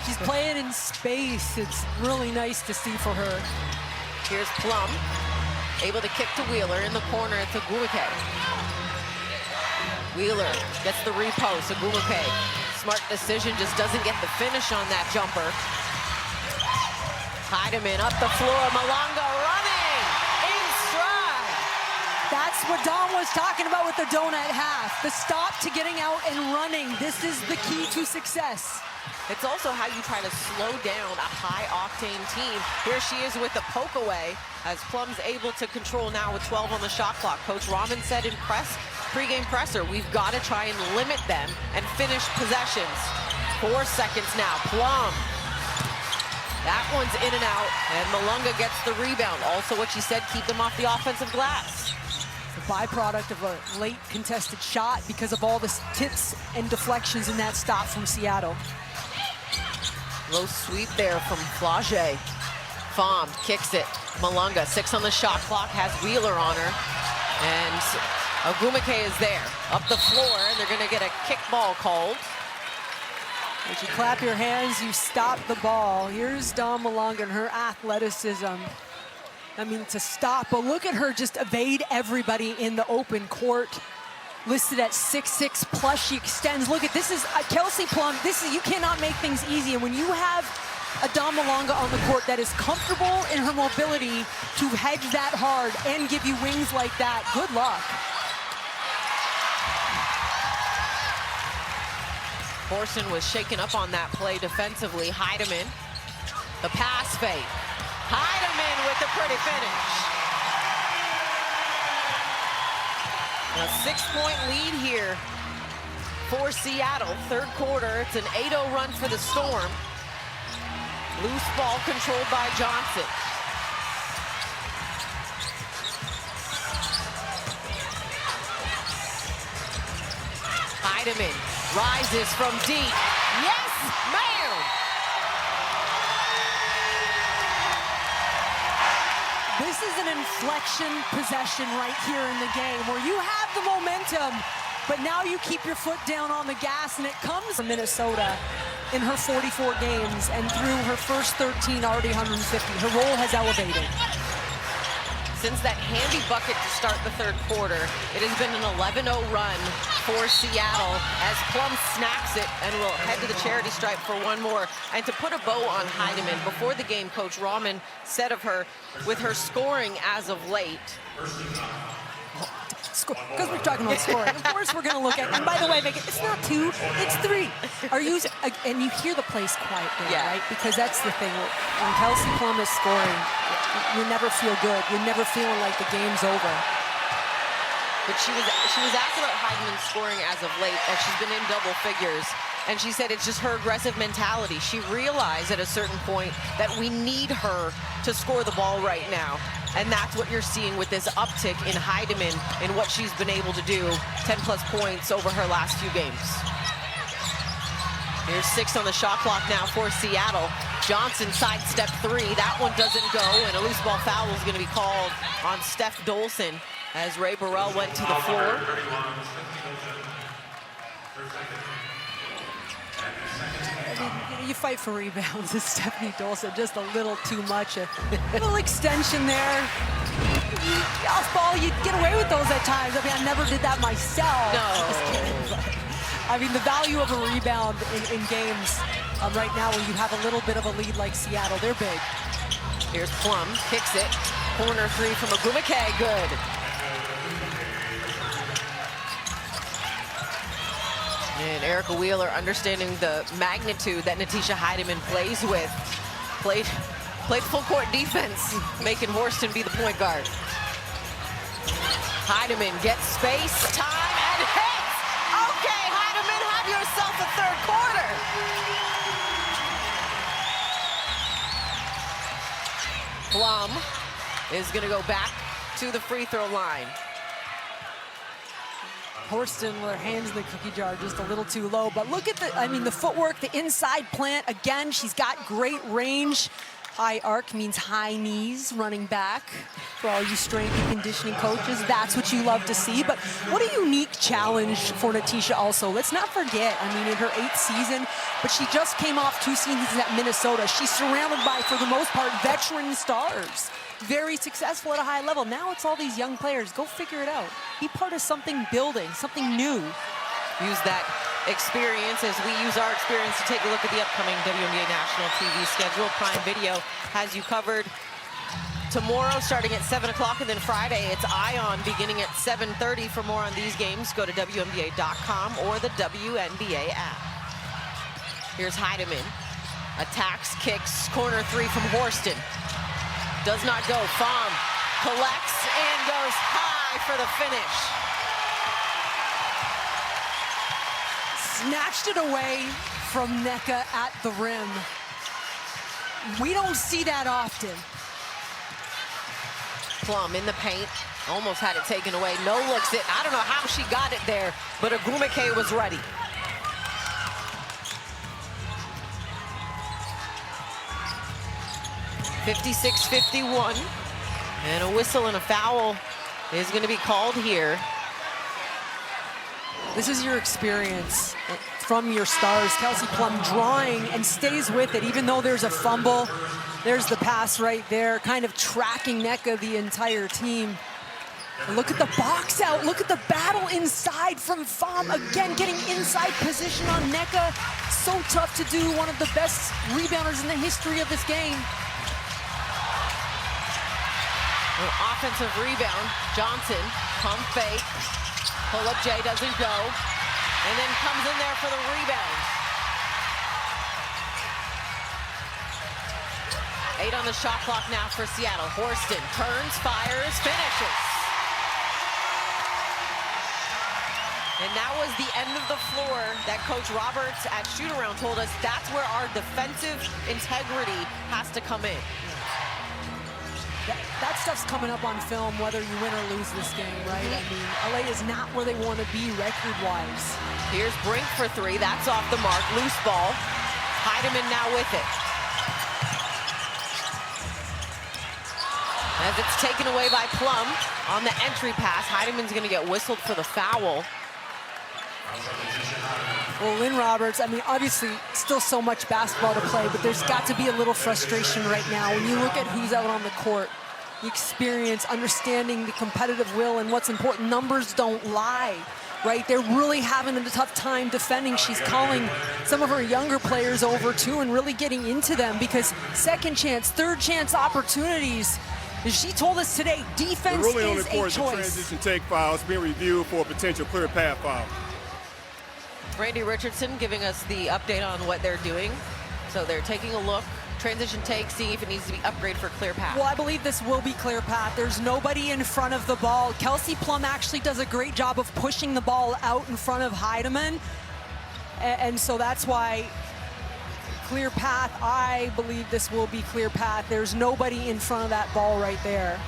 Speaker 2: She's playing in space. It's really nice to see for her.
Speaker 1: Here's Plum, able to kick to Wheeler in the corner. It's Agumike. Wheeler gets the repost. Agumike, smart decision, just doesn't get the finish on that jumper. Heidemann up the floor. Malonga running in stride.
Speaker 2: That's what Don was talking about with the donut half. The stop to getting out and running. This is the key to success.
Speaker 1: It's also how you try to slow down a high-octane team. Here she is with the poke away as Plum's able to control now with 12 on the shot clock. Coach Rahman said in pregame presser, we've got to try and limit them and finish possessions. 4 seconds now. Plum. That one's in and out, and Malunga gets the rebound. Also what she said, keep them off the offensive glass.
Speaker 2: The byproduct of a late contested shot because of all the tips and deflections in that stop from Seattle.
Speaker 1: Low sweep there from Flage. Pham kicks it. Malunga, 6 on the shot clock, has Wheeler on her. And Agumike is there, up the floor, and they're gonna get a kickball called.
Speaker 2: As you clap your hands, you stop the ball. Here's Dawn Malunga and her athleticism. I mean, to stop, but look at her just evade everybody in the open court. Listed at 6'6", plus she extends. Look at this is Kelsey Plum. This is, you cannot make things easy. And when you have a Dawn Malunga on the court that is comfortable in her mobility to hedge that hard and give you wings like that, good luck.
Speaker 1: Horson was shaken up on that play defensively. Heidemann, the pass fake. Heidemann with the pretty finish. A 6-point lead here for Seattle. Third quarter, it's an 8-0 run for the Storm. Loose ball controlled by Johnson. Heidemann rises from deep. Yes, ma'am!
Speaker 2: This is an inflection possession right here in the game where you have the momentum, but now you keep your foot down on the gas, and it comes from Minnesota in her 44 games, and through her first 13, already 150. Her role has elevated.
Speaker 1: Since that handy bucket to start the third quarter, it has been an 11-0 run for Seattle as Plum snacks it and will head to the charity stripe for one more. And to put a bow on Heidemann, before the game, Coach Rahman said of her, with her scoring as of late,
Speaker 2: because we're talking about scoring, of course we're going to look at, and by the way, Megan, it's not 2, it's 3. Are you, and you hear the place quiet there, right? Because that's the thing. When Kelsey Plum is scoring, you never feel good. You're never feeling like the game's over.
Speaker 1: But she was asked about Heidemann's scoring as of late, as she's been in double figures. And she said it's just her aggressive mentality. She realized at a certain point that we need her to score the ball right now. And that's what you're seeing with this uptick in Heidemann and what she's been able to do, 10-plus points over her last few games. Here's 6 on the shot clock now for Seattle. Johnson sidestep 3. That one doesn't go, and a loose ball foul is going to be called on Steph Dolson as Ray Burrell went to the floor.
Speaker 2: You fight for rebounds, it's Stephanie Dolson, just a little too much. A little extension there. Off ball, you get away with those at times. I mean, I never did that myself.
Speaker 1: No.
Speaker 2: Just kidding. I mean, the value of a rebound in games right now when you have a little bit of a lead like Seattle, they're big.
Speaker 1: Here's Plum, kicks it. Corner 3 from Agumake, good. And Erica Wheeler, understanding the magnitude that Natisha Heidemann plays with, played full court defense, making Horston be the point guard. Heidemann gets space, time, and hits! Okay, Heidemann, have yourself a third quarter. Plum is gonna go back to the free throw line.
Speaker 2: Horston with her hands in the cookie jar just a little too low, but look at the footwork, the inside plant. Again, she's got great range. High arc means high knees running back. For all you strength and conditioning coaches, that's what you love to see. But what a unique challenge for Natisha also. Let's not forget, I mean, in her 8th season, but she just came off 2 seasons at Minnesota. She's surrounded by, for the most part, veteran stars. Very successful at a high level. Now it's all these young players. Go figure it out. Be part of something building, something new.
Speaker 1: Use that experience as we use our experience to take a look at the upcoming WNBA national TV schedule. Prime Video has you covered tomorrow starting at 7 o'clock, and then Friday it's Ion beginning at 7:30. For more on these games, go to WNBA.com or the WNBA app. Here's Heidemann. Attacks, kicks, corner 3 from Horston. Does not go. Pham collects and goes high for the finish.
Speaker 2: Snatched it away from Nneka at the rim. We don't see that often.
Speaker 1: Plum in the paint, almost had it taken away. No looks it. I don't know how she got it there, but Agumake was ready. .56-51, and a whistle and a foul is going to be called here.
Speaker 2: This is your experience from your stars. Kelsey Plum drawing and stays with it, even though there's a fumble. There's the pass right there, kind of tracking Nneka the entire team. And look at the box out. Look at the battle inside from Pham. Again, getting inside position on Nneka. So tough to do. One of the best rebounders in the history of this game.
Speaker 1: Offensive rebound. Johnson, pump fake. Pull-up J doesn't go. And then comes in there for the rebound. 8 on the shot clock now for Seattle. Horston turns, fires, finishes. And that was the end of the floor that Coach Roberts at Shoot-Around told us that's where our defensive integrity has to come in.
Speaker 2: that stuff's coming up on film whether you win or lose this game, right? I mean, LA is not where they want to be record-wise.
Speaker 1: Here's Brink for three. That's off the mark. Loose ball. Heidemann now with it. As it's taken away by Plum on the entry pass. Heidemann's going to get whistled for the foul.
Speaker 2: Well, Lynn Roberts, I mean, obviously still so much basketball to play, but there's got to be a little frustration right now. When you look at who's out on the court, the experience, understanding the competitive will and what's important, numbers don't lie, right? They're really having a tough time defending. She's calling some of her younger players over too and really getting into them because second chance, third chance opportunities. As she told us today, defense is a choice.
Speaker 4: The transition take fouls being reviewed for a potential clear path foul.
Speaker 1: Randy Richardson giving us the update on what they're doing. So they're taking a look, transition take, seeing if it needs to be upgraded for clear path.
Speaker 2: Well, I believe this will be clear path. There's nobody in front of the ball. Kelsey Plum actually does a great job of pushing the ball out in front of Heidemann. And so that's why clear path, I believe this will be clear path. There's nobody in front of that ball right there.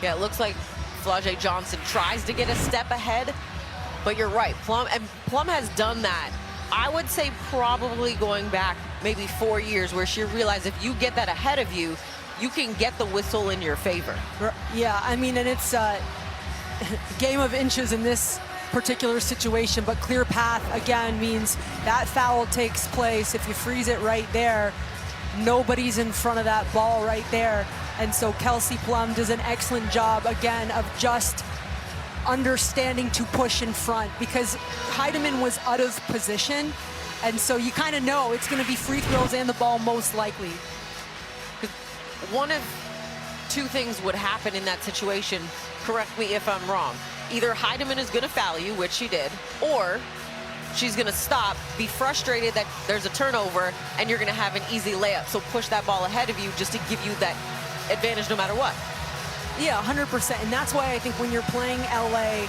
Speaker 1: Yeah, it looks like Flau'jae Johnson tries to get a step ahead. But you're right, Plum has done that. I would say probably going back maybe 4 years where she realized if you get that ahead of you, you can get the whistle in your favor.
Speaker 2: Yeah, I mean, and it's a game of inches in this particular situation, but clear path, again, means that foul takes place. If you freeze it right there, nobody's in front of that ball right there. And so Kelsey Plum does an excellent job, again, of just understanding to push in front because Heidemann was out of position, and so you kind of know it's going to be free throws and the ball most likely.
Speaker 1: One of two things would happen in that situation, correct me if I'm wrong. Either Heidemann is going to foul you, which she did, or she's going to stop, be frustrated that there's a turnover, and you're going to have an easy layup. So push that ball ahead of you just to give you that advantage no matter what.
Speaker 2: Yeah, 100%, and that's why I think when you're playing LA,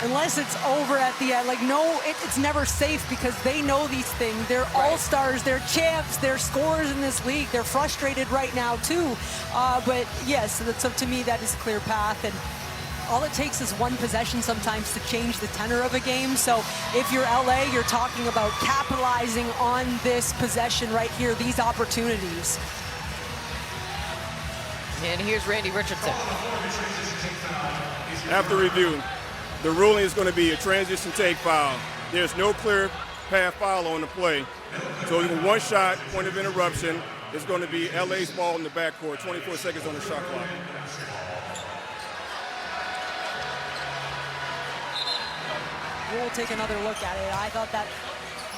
Speaker 2: unless it's over at the end, like it's never safe because they know these things. They're all-stars, they're champs, they're scorers in this league. They're frustrated right now too. But yes, so to me that is clear path, and all it takes is one possession sometimes to change the tenor of a game. So if you're LA, you're talking about capitalizing on this possession right here, these opportunities.
Speaker 1: And here's Randy Richardson.
Speaker 4: After review, the ruling is going to be a transition take foul. There's no clear path foul on the play. So one shot, point of interruption, is going to be LA's ball in the backcourt, 24 seconds on the shot clock.
Speaker 2: We'll take another look at it. I thought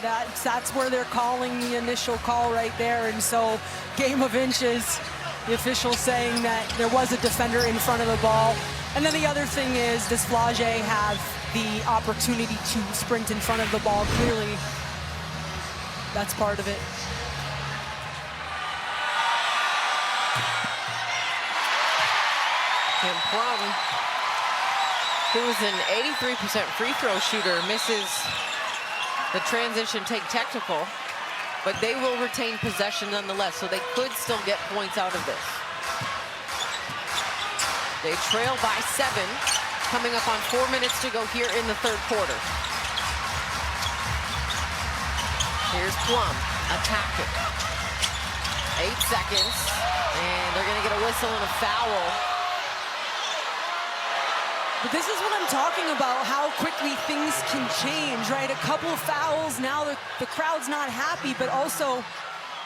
Speaker 2: that's where they're calling the initial call right there, and so game of inches. The official saying that there was a defender in front of the ball. And then the other thing is, does Flau'jae have the opportunity to sprint in front of the ball? Clearly, that's part of it.
Speaker 1: And Plum, who's an 83% free throw shooter, misses the transition take technical. But they will retain possession nonetheless, so they could still get points out of this. They trail by 7, coming up on 4 minutes to go here in the third quarter. Here's Plum, attacking. 8 seconds, and they're gonna get a whistle and a foul.
Speaker 2: But this is what I'm talking about, how quickly things can change, right? A couple of fouls, now the crowd's not happy, but also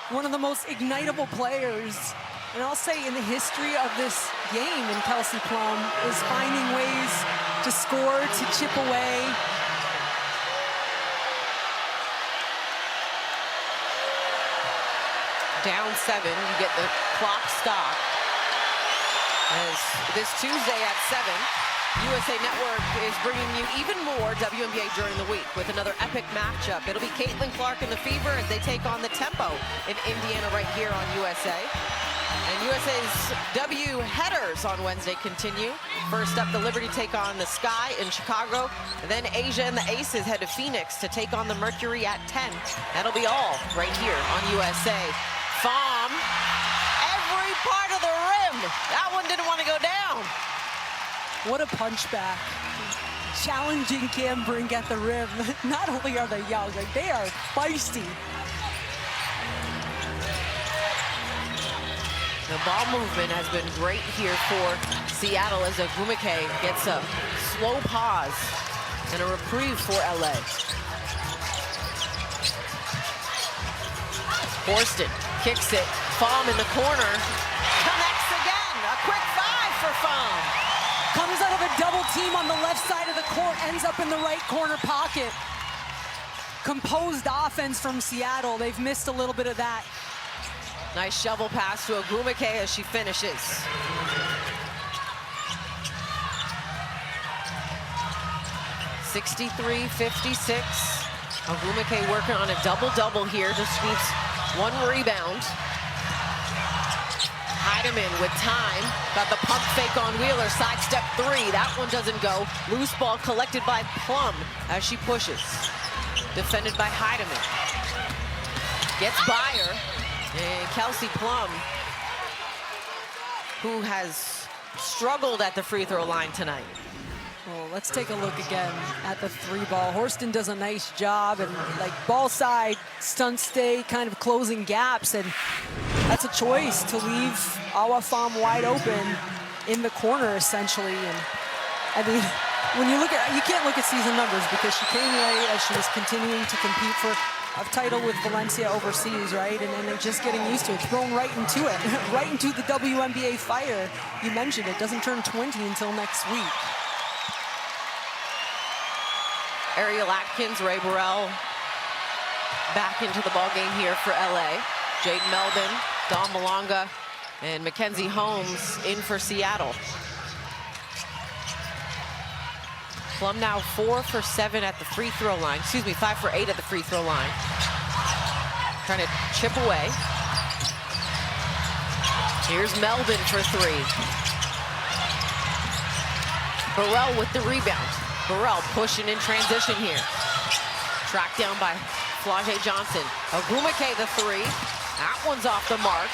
Speaker 2: one of the most ignitable players, and I'll say in the history of this game in Kelsey Plum, is finding ways to score, to chip away.
Speaker 1: Down 7, you get the clock stop. As this Tuesday at 7, USA Network is bringing you even more WNBA during the week with another epic matchup. It'll be Caitlin Clark and the Fever as they take on the Tempo in Indiana right here on USA. And USA's W headers on Wednesday continue. First up, the Liberty take on the Sky in Chicago. And then Asia and the Aces head to Phoenix to take on the Mercury at 10. That'll be all right here on USA. Pham, every part of the rim That one didn't want to go down.
Speaker 2: What a punchback. Challenging Cam Brink at the rim. Not only are they young, like they are feisty.
Speaker 1: The ball movement has been great here for Seattle as Ogwumike gets a slow pause and a reprieve for LA. Horston kicks it. Pham in the corner. Connects again. A quick 5 for Pham.
Speaker 2: Comes out of a double team on the left side of the court, ends up in the right corner pocket. Composed offense from Seattle. They've missed a little bit of that.
Speaker 1: Nice shovel pass to Ogwumike as she finishes. (63-56). Ogwumike working on a double-double here. Just needs 1 rebound. Heidemann with time. Got the pump fake on Wheeler. Sidestep 3. That one doesn't go. Loose ball collected by Plum as she pushes. Defended by Heidemann. Gets by her. And Kelsey Plum, who has struggled at the free throw line tonight.
Speaker 2: Well, let's take a look again at the 3 ball. Horston does a nice job and like ball side, stunt stay, kind of closing gaps. And that's a choice to leave Awa Pham wide open in the corner essentially. And I mean, when you look at, you can't look at season numbers because she came late as she was continuing to compete for a title with Valencia overseas, right? And they're just getting used to it, thrown right into it, right into the WNBA fire. You mentioned it, doesn't turn 20 until next week.
Speaker 1: Ariel Atkins, Ray Burrell back into the ball game here for LA. Jaden Melvin, Dawn Malonga, and Mackenzie Holmes in for Seattle. Plum now 4 for 7 at the free throw line. Excuse me, 5 for 8 at the free throw line. Trying to chip away. Here's Melvin for 3. Burrell with the rebound. Burrell pushing in transition here. Tracked down by Flau'jae Johnson. Ogwumike the 3. That one's off the mark.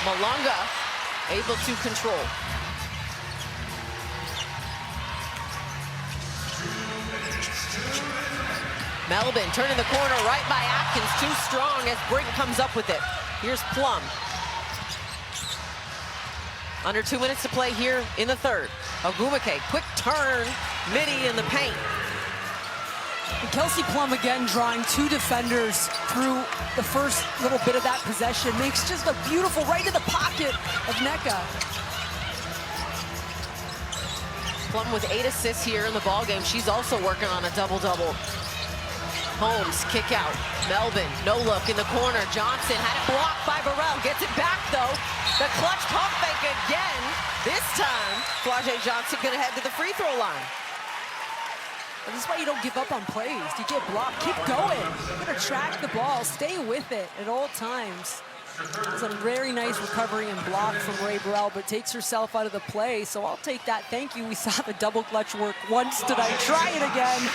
Speaker 1: Malonga able to control. Melvin turning the corner right by Atkins. Too strong as Brink comes up with it. Here's Plum. Under 2 minutes to play here in the third. Ogwumike, quick turn, midi in the paint.
Speaker 2: And Kelsey Plum again drawing 2 defenders through the first little bit of that possession. Makes just a beautiful right to the pocket of Nneka.
Speaker 1: Plum with 8 assists here in the ballgame. She's also working on a double-double. Holmes, kick out. Melvin, no look in the corner. Johnson had it blocked by Burrell. Gets it back, though. The clutch pump fake again. This time, Flau'jae Johnson gonna head to the free throw line.
Speaker 2: And this is why you don't give up on plays. You get blocked, keep going. You gotta track the ball, stay with it at all times. It's a very nice recovery and block from Ray Burrell, but takes herself out of the play, so I'll take that. Thank you. We saw the double clutch work once tonight. Try it again.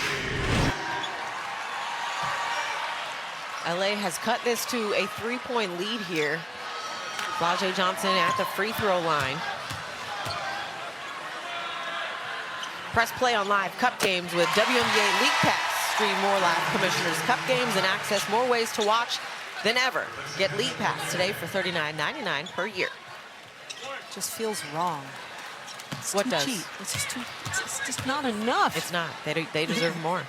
Speaker 1: LA has cut this to a 3-point lead here. Flau'jae Johnson at the free throw line. Press play on live Cup games with WNBA League Pass. Stream more live Commissioners Cup games and access more ways to watch than ever. Get League Pass today for $39.99 per year.
Speaker 2: Just feels wrong. It's
Speaker 1: what
Speaker 2: too
Speaker 1: does?
Speaker 2: Cheap. It's just too. It's just not enough.
Speaker 1: It's not. They deserve more.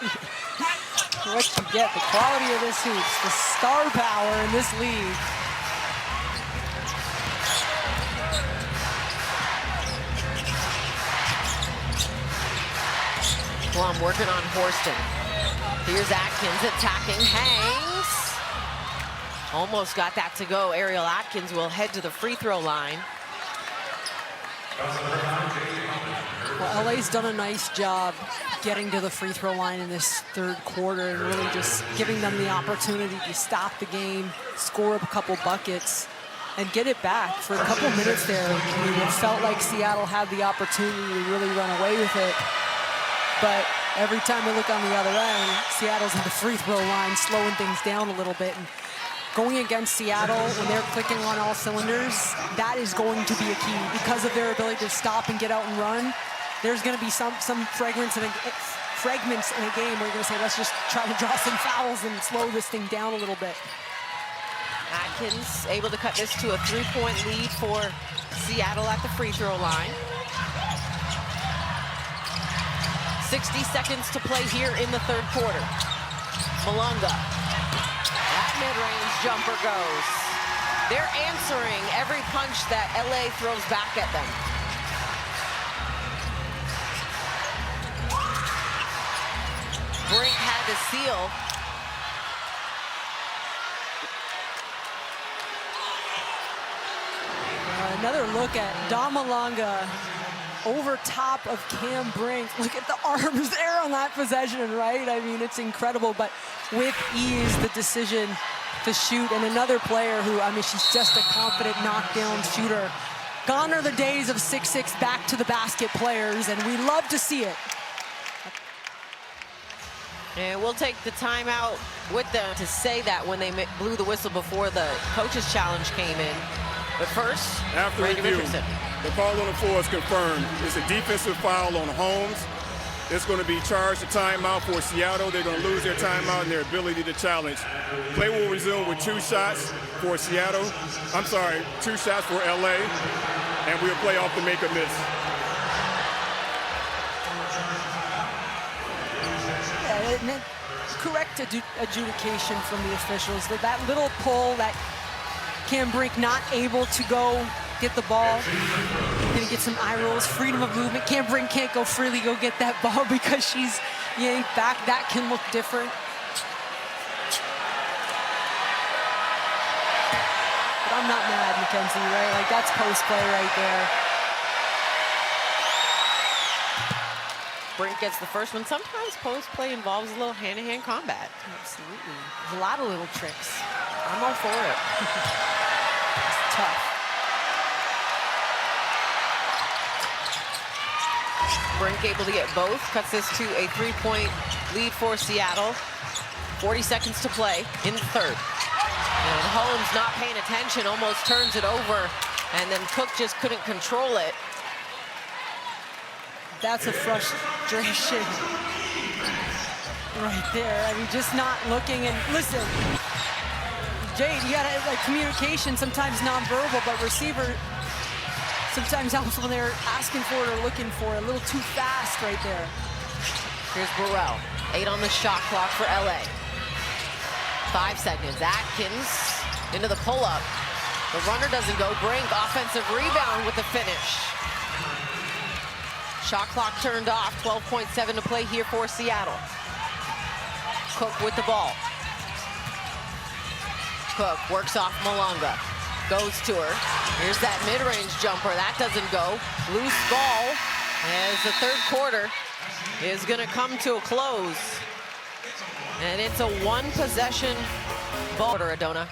Speaker 2: What you get, the quality of this hoops, the star power in this league.
Speaker 1: Plum working on Horston. Here's Atkins attacking, hangs. Almost got that to go. Ariel Atkins will head to the free throw line.
Speaker 2: Well, LA's done a nice job getting to the free throw line in this third quarter and really just giving them the opportunity to stop the game, score up a couple buckets, and get it back for a couple minutes there. I mean, it felt like Seattle had the opportunity to really run away with it. But every time we look on the other end, Seattle's in the free throw line, slowing things down a little bit. And going against Seattle, when they're clicking on all cylinders, that is going to be a key because of their ability to stop and get out and run. There's going to be some fragments in a game where you're going to say, let's just try to draw some fouls and slow this thing down a little bit.
Speaker 1: Atkins able to cut this to a 3-point lead for Seattle at the free throw line. 60 seconds to play here in the third quarter. Malunga. That mid-range jumper goes. They're answering every punch that LA throws back at them. Brink had to seal.
Speaker 2: Another look at Malunga over top of Cam Brink. Look at the arms there on that possession, right? I mean, it's incredible, but with ease, the decision to shoot. And another player who, I mean, she's just a confident knockdown shooter. Gone are the days of 6'6" back to the basket players, and we love to see it.
Speaker 1: And we'll take the timeout with them to say that when they blew the whistle before the coaches' challenge came in. But first,
Speaker 4: after review, the call on the floor is confirmed. It's a defensive foul on Holmes. It's going to be charged a timeout for Seattle. They're going to lose their timeout and their ability to challenge. Play will resume with 2 shots for Seattle. I'm sorry, 2 shots for LA, and we'll play off the make or miss.
Speaker 2: Yeah, correct adjudication from the officials. That little pull, that Cam Brink not able to go get the ball. Gonna get some eye rolls, freedom of movement. Cam Brink can't go freely go get that ball because she's yanked back. That can look different. But I'm not mad, Mackenzie, right? Like, that's post play right there.
Speaker 1: Brink gets the first one. Sometimes post play involves a little hand-to-hand combat.
Speaker 2: Absolutely. There's a lot of little tricks.
Speaker 1: I'm all for it.
Speaker 2: It's tough.
Speaker 1: Brink able to get both, cuts this to a 3-point lead for Seattle. 40 seconds to play in the third. And Holmes not paying attention, almost turns it over, and then Cook just couldn't control it.
Speaker 2: That's a frustration right there. I mean, just not looking. And listen, Jade, you gotta, like, communication, sometimes nonverbal, but receiver sometimes helps when they're asking for it or looking for it. A little too fast right there.
Speaker 1: Here's Burrell, 8 on the shot clock for LA. 5 seconds, Atkins into the pull-up. The runner doesn't go. Brink, offensive rebound with the finish. Shot clock turned off, 12.7 to play here for Seattle. Cook with the ball. Cook works off Malunga, goes to her. Here's that mid-range jumper, that doesn't go. Loose ball as the third quarter is gonna come to a close. And it's a 1-possession ball. Adona.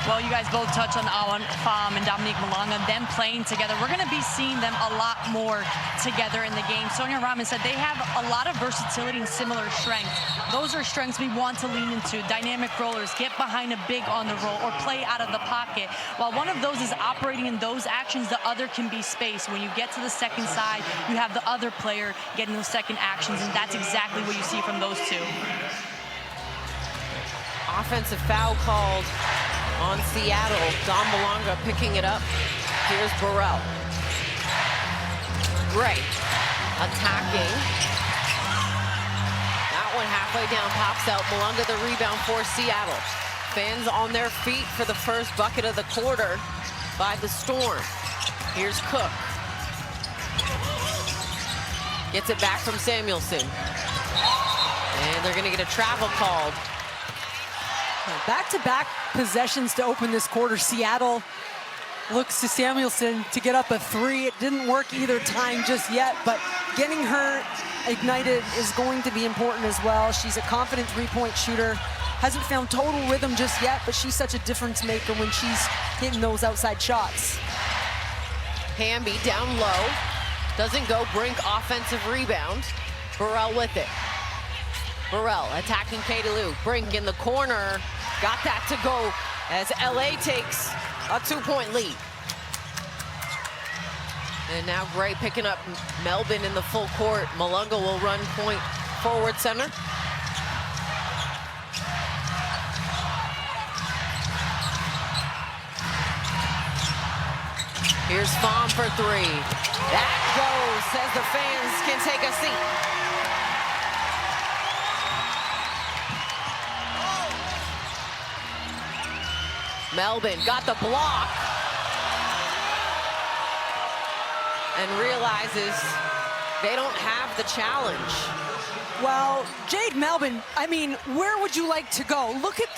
Speaker 3: Well, you guys both touched on Awan Pham and Dominique Malunga, them playing together. We're going to be seeing them a lot more together in the game. Sonia Rahman said they have a lot of versatility and similar strengths. Those are strengths we want to lean into. Dynamic rollers, get behind a big on the roll, or play out of the pocket. While one of those is operating in those actions, the other can be space. When you get to the second side, you have the other player getting those second actions, and that's exactly what you see from those two.
Speaker 1: Offensive foul called on Seattle. Malunga picking it up. Here's Burrell. Gray attacking. That one halfway down, pops out. Malunga the rebound for Seattle. Fans on their feet for the first bucket of the quarter by the Storm. Here's Cook. Gets it back from Samuelson. And they're gonna get a travel called.
Speaker 2: Back-to-back possessions to open this quarter. Seattle looks to Samuelson to get up a 3. It didn't work either time just yet, but getting her ignited is going to be important as well. She's a confident 3-point shooter. Hasn't found total rhythm just yet, but she's such a difference maker when she's hitting those outside shots.
Speaker 1: Hamby down low. Doesn't go. Brink offensive rebound. Burrell with it. Burrell attacking Katie Lou. Brink in the corner. Got that to go as LA takes a 2-point lead. And now Gray picking up Melvin in the full court. Malunga will run point forward center. Here's Pham for three. That goes, says the fans can take a seat. Melvin got the block and realizes they don't have the challenge.
Speaker 2: Well, Jade Melvin, I mean, where would you like to go? Look at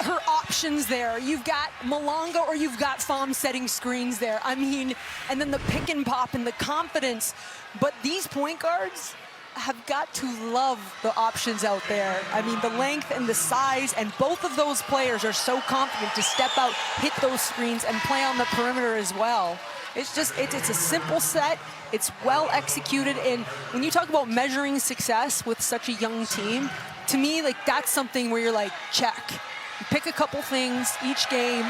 Speaker 2: her options there. You've got Malunga or you've got Pham setting screens there. I mean, and then the pick and pop and the confidence. But these point guards have got to love the options out there. I mean, the length and the size, and both of those players are so confident to step out, hit those screens, and play on the perimeter as well. It's just, it's a simple set. It's well executed. And when you talk about measuring success with such a young team, to me, like, that's something where you're like, check. You pick a couple things each game.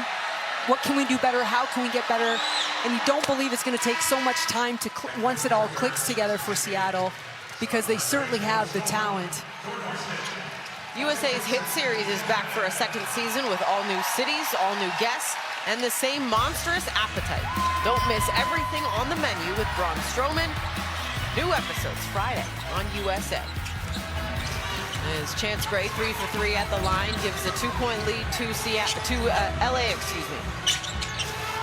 Speaker 2: What can we do better? How can we get better? And you don't believe it's going to take so much time to once it all clicks together for Seattle, because they certainly have the talent.
Speaker 1: USA's Hit Series is back for a second season with all new cities, all new guests, and the same monstrous appetite. Don't miss everything on the menu with Braun Strowman. New episodes Friday on USA. As Chance Gray 3 for 3 at the line gives a 2-point lead to LA,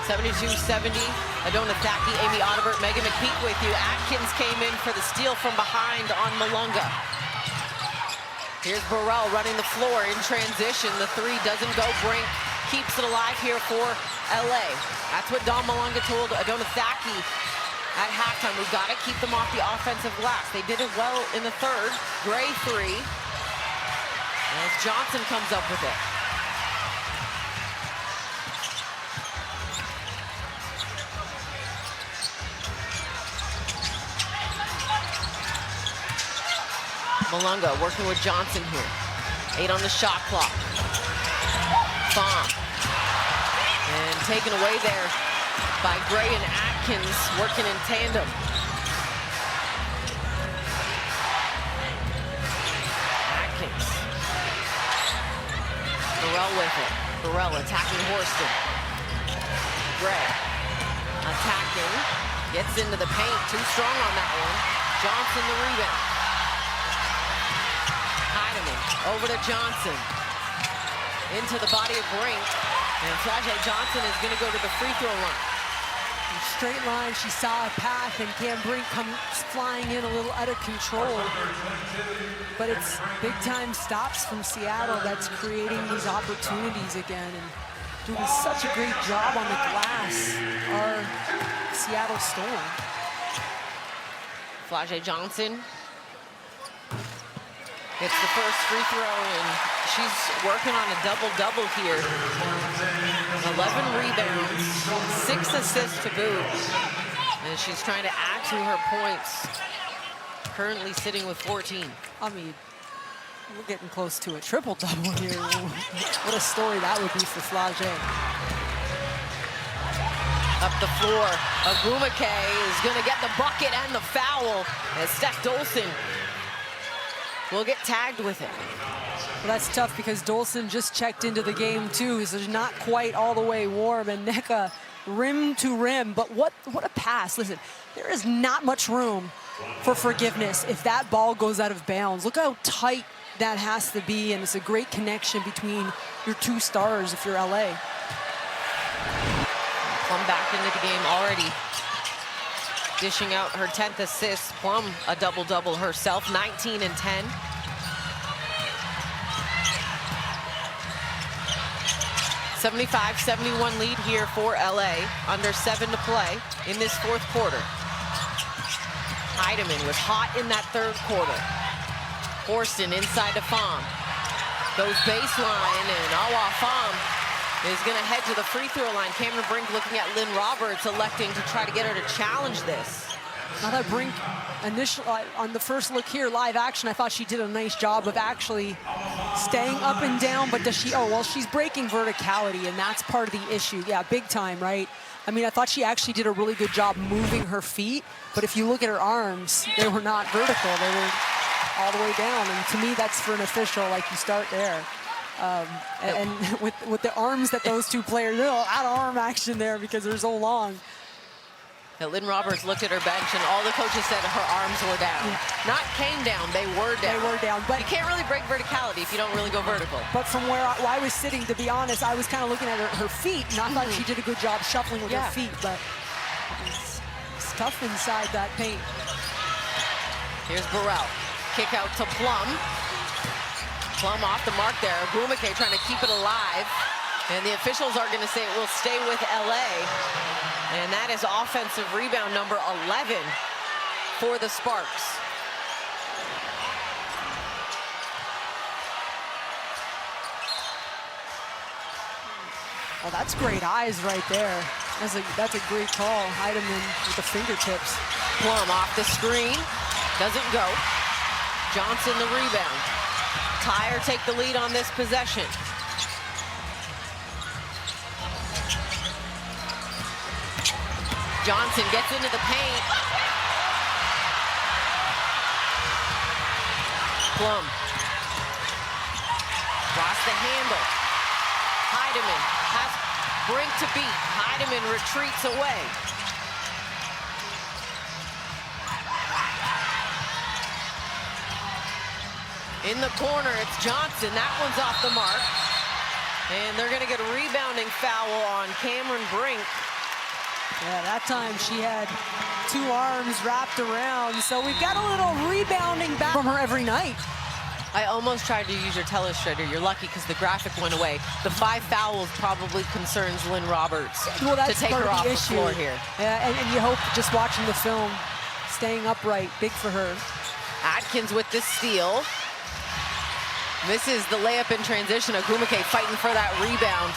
Speaker 1: 72-70. Adona Thaki, Amy Audibert, Megan McPeak with you. Atkins came in for the steal from behind on Malunga. Here's Burrell running the floor in transition. The three doesn't go. Brink keeps it alive here for LA. That's what Don Malunga told Adona Thaki at halftime. We've got to keep them off the offensive glass. They did it well in the third. Gray three. As Johnson comes up with it. Malunga working with Johnson here. 8 on the shot clock. Pham. And taken away there by Gray and Atkins working in tandem. Atkins. Burrell with it. Burrell attacking Horston. Gray attacking. Gets into the paint. Too strong on that one. Johnson the rebound. Over to Johnson. Into the body of Brink. And Flau'jae Johnson is going to go to the free throw line.
Speaker 2: Straight line, she saw a path, and Cam Brink comes flying in a little out of control. But it's big-time stops from Seattle that's creating these opportunities again and doing such a great job on the glass, our Seattle Storm.
Speaker 1: Flau'jae Johnson gets the first free throw, and she's working on a double-double here. 11 rebounds, 6 assists to boot. And she's trying to add to her points. Currently sitting with 14.
Speaker 2: I mean, we're getting close to a triple-double here. What a story that would be for Flau'jae.
Speaker 1: Up the floor, Agumake is going to get the bucket and the foul as Steph Dolson will get tagged with it.
Speaker 2: Well, that's tough because Dolson just checked into the game too, so he's not quite all the way warm. And Nneka, rim to rim, but what a pass. Listen, there is not much room for forgiveness if that ball goes out of bounds. Look how tight that has to be, and it's a great connection between your two stars if you're LA.
Speaker 1: Plum back into the game already. Dishing out her 10th assist. Plum a double-double herself, 19 and 10. $75-71 lead here for LA. Under 7 to play in this fourth quarter. Heidemann was hot in that third quarter. Horston inside to Pham. Goes baseline, and Awa Pham is going to head to the free throw line. Cameron Brink looking at Lynn Roberts, electing to try to get her to challenge this.
Speaker 2: Now that Brink on the first look here, live action, I thought she did a nice job of actually staying up and down, but does she, oh, well, she's breaking verticality, and that's part of the issue. Yeah, big time, right? I mean, I thought she actually did a really good job moving her feet, but if you look at her arms, they were not vertical. They were all the way down, and to me, that's for an official, like, you start there. And with the arms that those two players, there's a lot of arm action there because they're so long.
Speaker 1: Now, Lynn Roberts looked at her bench, and all the coaches said her arms were down. Yeah. Not came down, they were down.
Speaker 2: They were down. But
Speaker 1: you can't really break verticality if you don't really go vertical.
Speaker 2: But from where I was sitting, to be honest, I was kind of looking at her feet, and I thought she did a good job shuffling with her feet, but it's tough inside that paint.
Speaker 1: Here's Burrell. Kick out to Plum. Plum off the mark there. Gumake trying to keep it alive. And the officials are going to say it will stay with LA. And that is offensive rebound number 11 for the Sparks.
Speaker 2: Oh, that's great eyes right there. That's a great call. Heidemann with the fingertips.
Speaker 1: Plum off the screen. Doesn't go. Johnson the rebound. Tyre take the lead on this possession. Johnson gets into the paint. Plum. Lost the handle. Heidemann has Brink to beat. Heidemann retreats away. In the corner, it's Johnson. That one's off the mark. And they're going to get a rebounding foul on Cameron Brink.
Speaker 2: Yeah, that time she had two arms wrapped around. So we've got a little rebounding back from her every night.
Speaker 1: I almost tried to use your telestrator. You're lucky because the graphic went away. The 5 fouls probably concerns Lynn Roberts to take her off the floor here.
Speaker 2: Yeah, and you hope just watching the film, staying upright, big for her.
Speaker 1: Atkins with the steal. Misses the layup in transition. Gumake fighting for that rebound.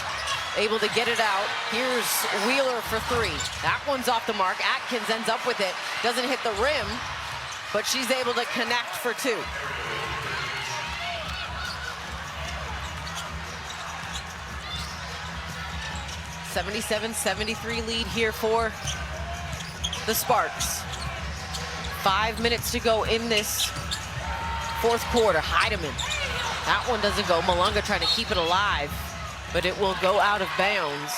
Speaker 1: Able to get it out. Here's Wheeler for 3. That one's off the mark. Atkins ends up with it. Doesn't hit the rim, but she's able to connect for 2. (77-73) lead here for the Sparks. 5 minutes to go in this fourth quarter. Heidemann. That one doesn't go. Malunga trying to keep it alive, but it will go out of bounds.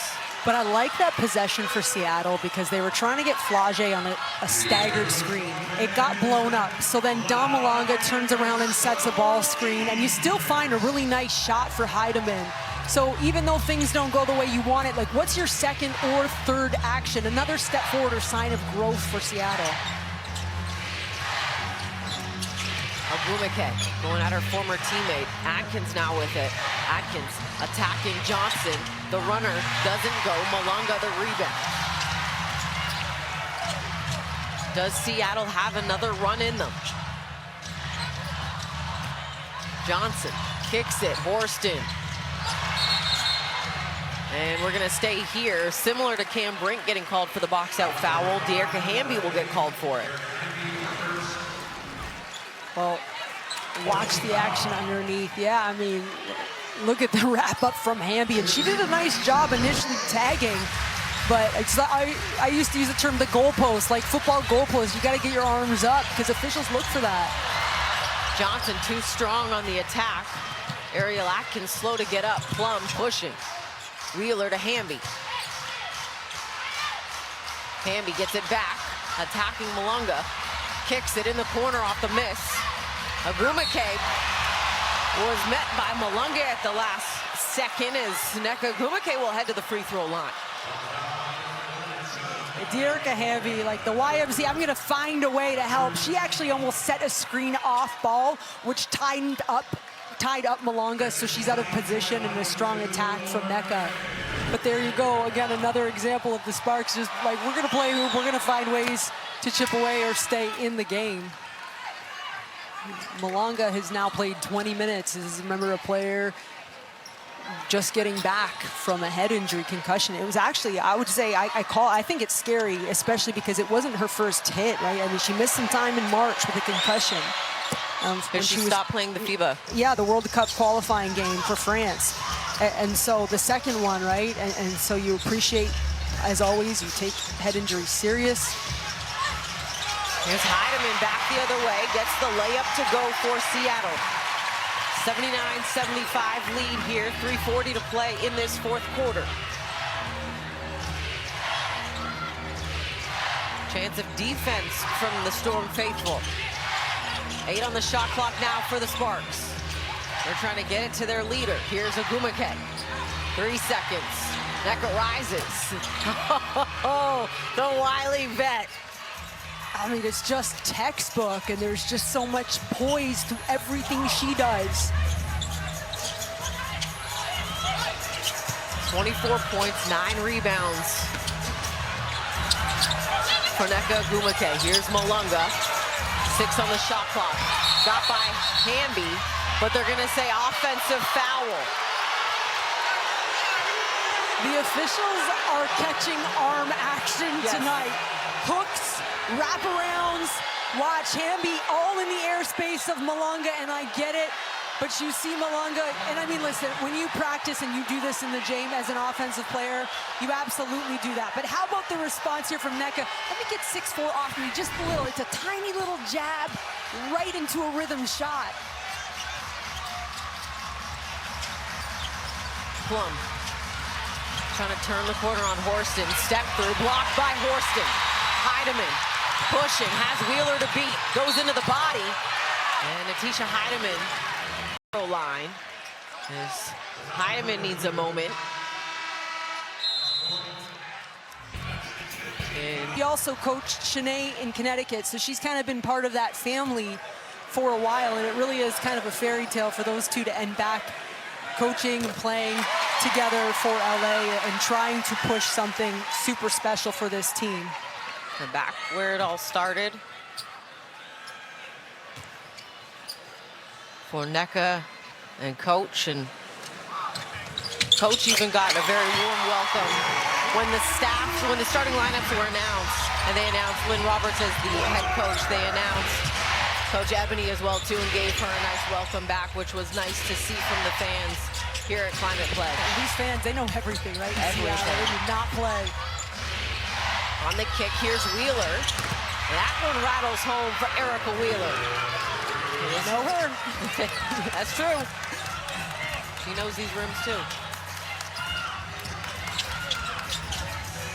Speaker 2: But I like that possession for Seattle because they were trying to get Flage on a staggered screen. It got blown up. So then Dom Malunga turns around and sets a ball screen, and you still find a really nice shot for Heidemann. So even though things don't go the way you want it, like what's your second or third action? Another step forward or sign of growth for Seattle.
Speaker 1: Gumake going at her former teammate. Atkins now with it. Atkins attacking Johnson. The runner doesn't go. Malunga the rebound. Does Seattle have another run in them? Johnson kicks it. Horston. And we're going to stay here. Similar to Cam Brink getting called for the box-out foul, De'Erica Hamby will get called for it.
Speaker 2: Well, watch the action underneath. Yeah, I mean, look at the wrap up from Hamby, and she did a nice job initially tagging, but it's I used to use the term the goalpost, like football goalpost. You got to get your arms up because officials look for that.
Speaker 1: Johnson too strong on the attack. Ariel Atkins slow to get up. Plum pushing. Wheeler to Hamby. Hamby gets it back, attacking Malunga. Kicks it in the corner off the miss. Gumake was met by Malunga at the last second as Nneka Gumake will head to the free throw line.
Speaker 2: De'Erica Hamby, like the YMC, I'm gonna find a way to help. She actually almost set a screen off ball, which tied up Malunga, so she's out of position and a strong attack from Nneka. But there you go, again, another example of the Sparks just like, we're gonna play hoop, we're gonna find ways to chip away or stay in the game. Malunga has now played 20 minutes. This is, remember, a player just getting back from a head injury concussion. It was actually, I would say, I think it's scary, especially because it wasn't her first hit, right? I mean, she missed some time in March with a concussion.
Speaker 1: When she stopped playing the FIBA.
Speaker 2: Yeah, the World Cup qualifying game for France. And so the second one, right? And so you appreciate, as always, you take head injury serious.
Speaker 1: Here's Heidemann back the other way, gets the layup to go for Seattle. 79-75 lead here, 3:40 to play in this fourth quarter. Chance of defense from the Storm faithful. 8 on the shot clock now for the Sparks. They're trying to get it to their leader. Here's Ogumake. 3 seconds. Nneka rises. Oh, the wily vet.
Speaker 2: I mean, it's just textbook, and there's just so much poise to everything she does.
Speaker 1: 24 points, 9 rebounds for Nneka Ogumake. Here's Malunga. 6 on the shot clock. Got by Hamby, but they're going to say offensive foul.
Speaker 2: The officials are catching arm action tonight. Hooks, wraparounds, watch Hamby all in the airspace of Malunga, and I get it. But you see Malunga, and I mean, listen, when you practice and you do this in the gym as an offensive player, you absolutely do that. But how about the response here from Nneka? Let me get 6'4" off me just a little. It's a tiny little jab right into a rhythm shot.
Speaker 1: Plum trying to turn the corner on Horston. Step through, blocked by Horston. Heidemann pushing, has Wheeler to beat, goes into the body. And Natisha Heidemann line as Heidemann needs a moment. And
Speaker 2: He also coached Shanae in Connecticut, so she's kind of been part of that family for a while, and it really is kind of a fairy tale for those two to end back coaching and playing together for LA and trying to push something super special for this team.
Speaker 1: they're back where it all started. For Nneka and Coach, and Coach even got a very warm welcome when the starting lineups were announced, and they announced Lynn Roberts as the head coach. They announced Coach Ebony as well too, and gave her a nice welcome back, which was nice to see from the fans here at Climate Pledge.
Speaker 2: And these fans, they know everything, right?
Speaker 1: Everything.
Speaker 2: They did not play.
Speaker 1: On the kick, here's Wheeler. That one rattles home for Erica Wheeler.
Speaker 2: You know her.
Speaker 1: That's true. She knows these rooms too.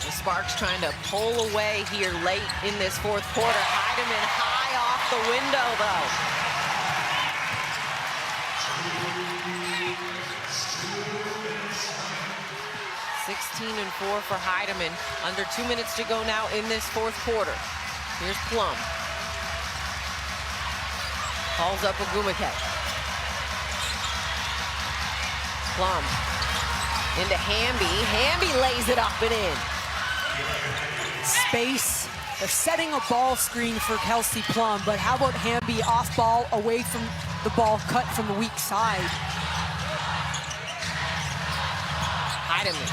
Speaker 1: The Sparks trying to pull away here late in this fourth quarter. Heidemann high off the window though. (16-4) for Heidemann. Under 2 minutes to go now in this fourth quarter. Here's Plum. Calls up Ogumake. Plum into Hamby. Hamby lays it up and in.
Speaker 2: Space. They're setting a ball screen for Kelsey Plum, but how about Hamby off ball, away from the ball, cut from the weak side?
Speaker 1: Heidemann.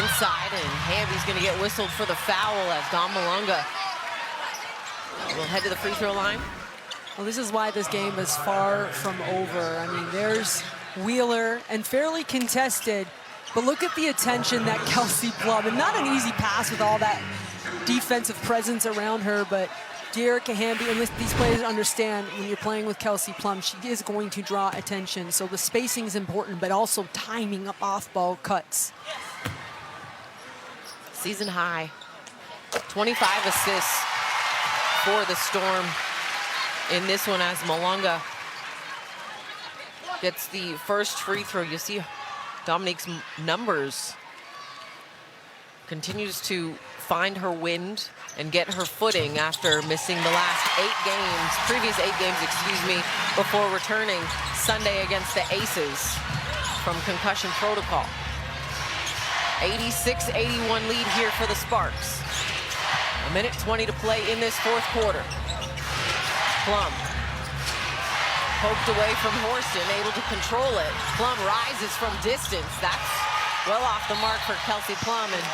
Speaker 1: Inside, and Hamby's going to get whistled for the foul as Dom Malunga will head to the free throw line.
Speaker 2: Well, this is why this game is far from over. I mean, there's Wheeler, and fairly contested, but look at the attention that Kelsey Plum, and not an easy pass with all that defensive presence around her, but Dearica Hamby, and these players understand when you're playing with Kelsey Plum, she is going to draw attention. So the spacing is important, but also timing up off-ball cuts.
Speaker 1: Season high, 25 assists for the Storm in this one as Malunga gets the first free throw. You see Dominique's numbers continues to find her wind and get her footing after missing the previous eight games, before returning Sunday against the Aces from concussion protocol. 86-81 lead here for the Sparks. 1:20 to play in this fourth quarter. Plum Poked away from Horston, able to control it. Plum rises from distance. That's well off the mark for Kelsey Plum. And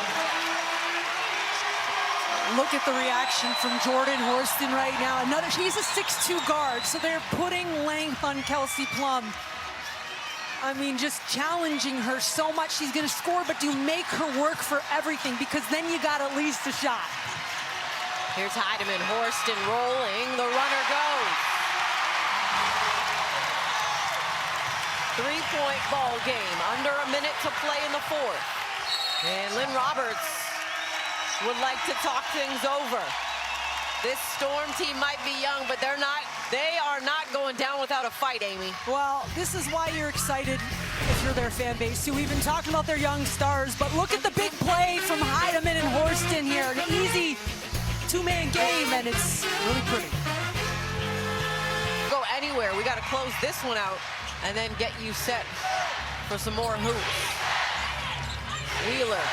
Speaker 2: look at the reaction from Jordan Horston right now. She's a 6'2" guard, so they're putting length on Kelsey Plum. I mean, just challenging her so much. She's gonna score, but do make her work for everything, because then you got at least a shot.
Speaker 1: Here's Heidemann, Horston rolling, the runner goes. 3-point ball game, under a minute to play in the fourth. And Lynn Roberts would like to talk things over. This Storm team might be young, but they are not going down without a fight, Amy.
Speaker 2: Well, this is why you're excited if you're their fan base. So we've been talking about their young stars, but look at the big play from Heidemann and Horston here. An easy two-man game, and it's really pretty.
Speaker 1: Go anywhere. We got to close this one out and then get you set for some more hoops. Wheeler.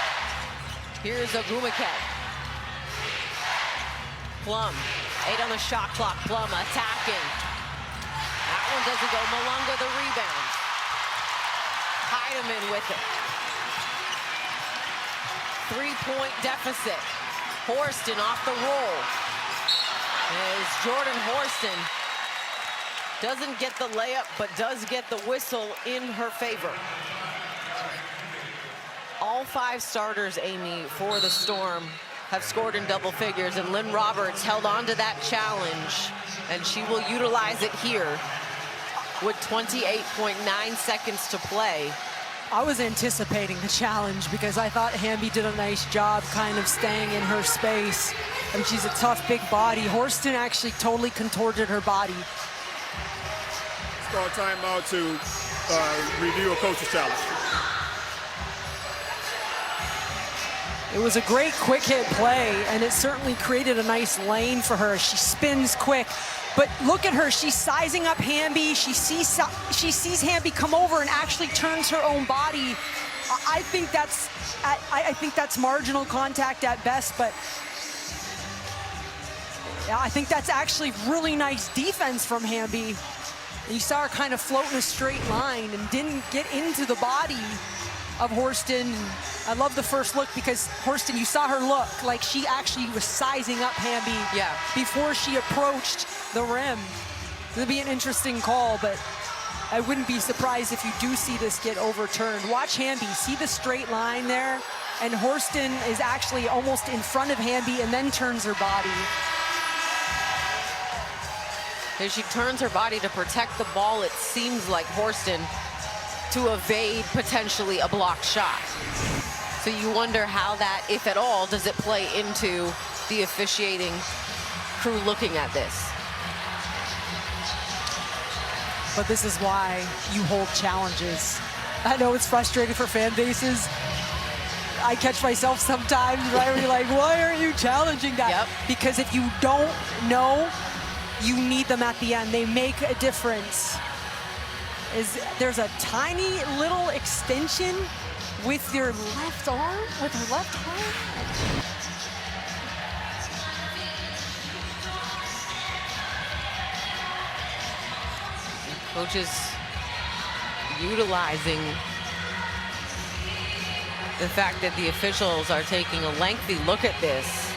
Speaker 1: Here's Ogumake. Plum, 8 on the shot clock. Plum attacking. That one doesn't go. Malunga the rebound. Heidemann with it. 3-point deficit. Horston off the roll. As Jordan Horston doesn't get the layup, but does get the whistle in her favor. All 5 starters, Amy, for the Storm have scored in double figures, and Lynn Roberts held on to that challenge, and she will utilize it here with 28.9 seconds to play.
Speaker 2: I was anticipating the challenge because I thought Hamby did a nice job kind of staying in her space, and she's a tough, big body. Horston actually totally contorted her body.
Speaker 4: Let's call a timeout to review a coach's challenge.
Speaker 2: It was a great quick hit play, and it certainly created a nice lane for her. She spins quick, but look at her. She's sizing up Hamby. She sees Hamby come over and actually turns her own body. I think that's marginal contact at best, but yeah, I think that's actually really nice defense from Hamby. You saw her kind of float in a straight line and didn't get into the body of Horston. I love the first look because Horston, you saw her look like she actually was sizing up Hamby before she approached the rim. It'll be an interesting call, but I wouldn't be surprised if you do see this get overturned. Watch Hamby, see the straight line there? And Horston is actually almost in front of Hamby and then turns her body.
Speaker 1: As she turns her body to protect the ball, it seems like Horston to evade potentially a blocked shot. So you wonder how that, if at all, does it play into the officiating crew looking at this?
Speaker 2: But this is why you hold challenges. I know it's frustrating for fan bases. I catch myself sometimes, right, where you're like, why aren't you challenging that?
Speaker 1: Yep.
Speaker 2: Because if you don't know, you need them at the end. They make a difference. There's a tiny little extension with your left arm, with her left arm.
Speaker 1: Coaches utilizing the fact that the officials are taking a lengthy look at this.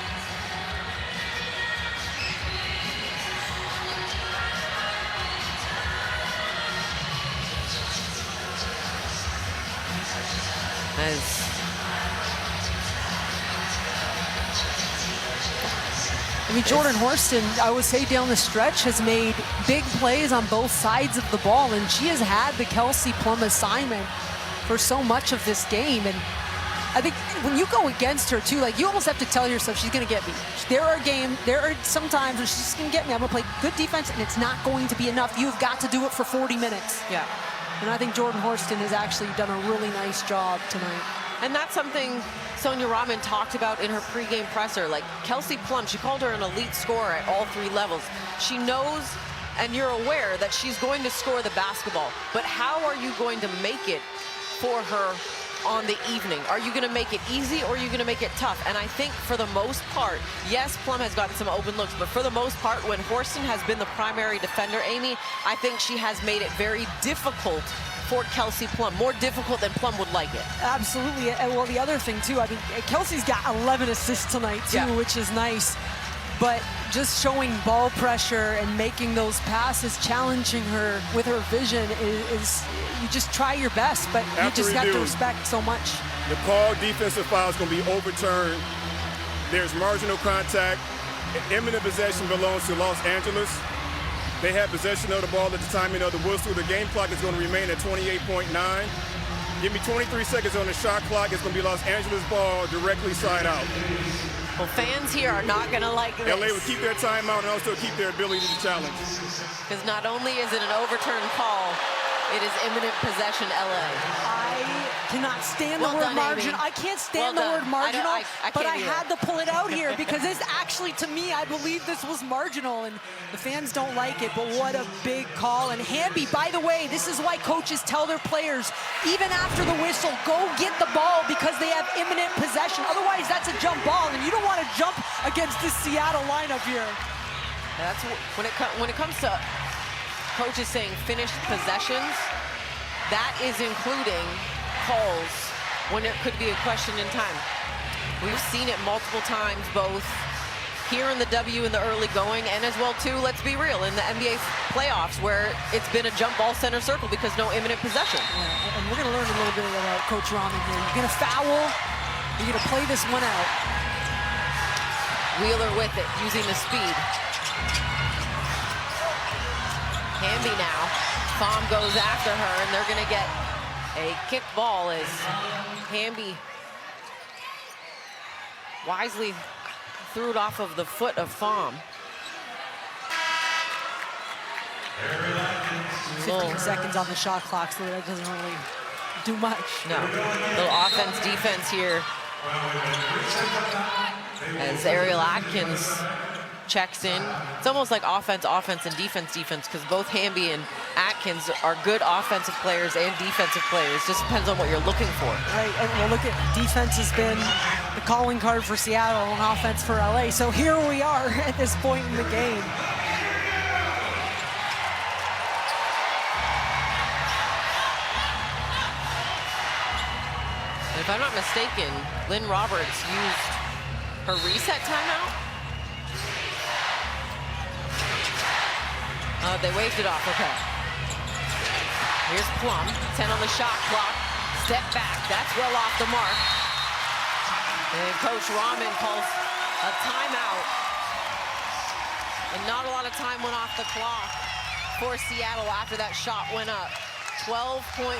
Speaker 2: I mean, Jordan Horston, I would say down the stretch, has made big plays on both sides of the ball, and she has had the Kelsey Plum assignment for so much of this game. And I think when you go against her too, like, you almost have to tell yourself she's going to get me. There are some times where she's just going to get me. I'm going to play good defense, and it's not going to be enough. You've got to do it for 40 minutes.
Speaker 1: Yeah.
Speaker 2: And I think Jordan Horston has actually done a really nice job tonight.
Speaker 1: And that's something Sonia Rahman talked about in her pregame presser. Like, Kelsey Plum, she called her an elite scorer at all 3 levels. She knows, and you're aware, that she's going to score the basketball. But how are you going to make it for her on the evening? Are you going to make it easy or are you going to make it tough? And I think for the most part, yes, Plum has gotten some open looks, but for the most part, when Horston has been the primary defender, Amy, I think she has made it very difficult for Kelsey Plum, more difficult than Plum would like it.
Speaker 2: Absolutely. And well, the other thing too, I mean, Kelsey's got 11 assists tonight too, which is nice. But just showing ball pressure and making those passes, challenging her with her vision is you just try your best, but you just have to respect so much.
Speaker 4: The call defensive foul is going to be overturned. There's marginal contact. Imminent possession belongs to Los Angeles. They have possession of the ball at the timing of the whistle. The game clock is going to remain at 28.9. Give me 23 seconds on the shot clock. It's going to be Los Angeles ball directly side out.
Speaker 1: Well, fans here are not going to like this.
Speaker 4: LA will keep their timeout and also keep their ability to challenge.
Speaker 1: Because not only is it an overturned call, it is imminent possession LA.
Speaker 2: I cannot stand the word margin. I can't stand the word marginal, but I had to pull it out here because this actually, to me, I believe this was marginal, and the fans don't like it, but what a big call. And Hamby, by the way, this is why coaches tell their players, even after the whistle, go get the ball because they have imminent possession. Otherwise, that's a jump ball, and you don't want to jump against this Seattle lineup here.
Speaker 1: That's when it comes to coaches saying finished possessions, that is including calls when it could be a question in time. We've seen it multiple times, both here in the W in the early going and as well too, let's be real, in the NBA playoffs where it's been a jump ball center circle because no imminent possession.
Speaker 2: Yeah, and we're going to learn a little bit about Coach Rahman here. You're going to foul, you're going to play this one out.
Speaker 1: Wheeler with it, using the speed. Hamby now. Pham goes after her, and they're going to get a kick ball as Hamby wisely threw it off of the foot of Pham.
Speaker 2: 15 seconds on the shot clock, so that doesn't really do much.
Speaker 1: No, little offense, defense here. As Ariel Atkins checks in. It's almost like offense, and defense, because both Hamby and Atkins are good offensive players and defensive players. Just depends on what you're looking for.
Speaker 2: Right, and well, look at defense has been the calling card for Seattle and offense for LA. So here we are at this point in the game.
Speaker 1: And if I'm not mistaken, Lynn Roberts used her reset timeout. They waved it off, okay. Here's Plum, 10 on the shot clock. Step back, that's well off the mark. And Coach Rahman calls a timeout. And not a lot of time went off the clock for Seattle after that shot went up. 12.1.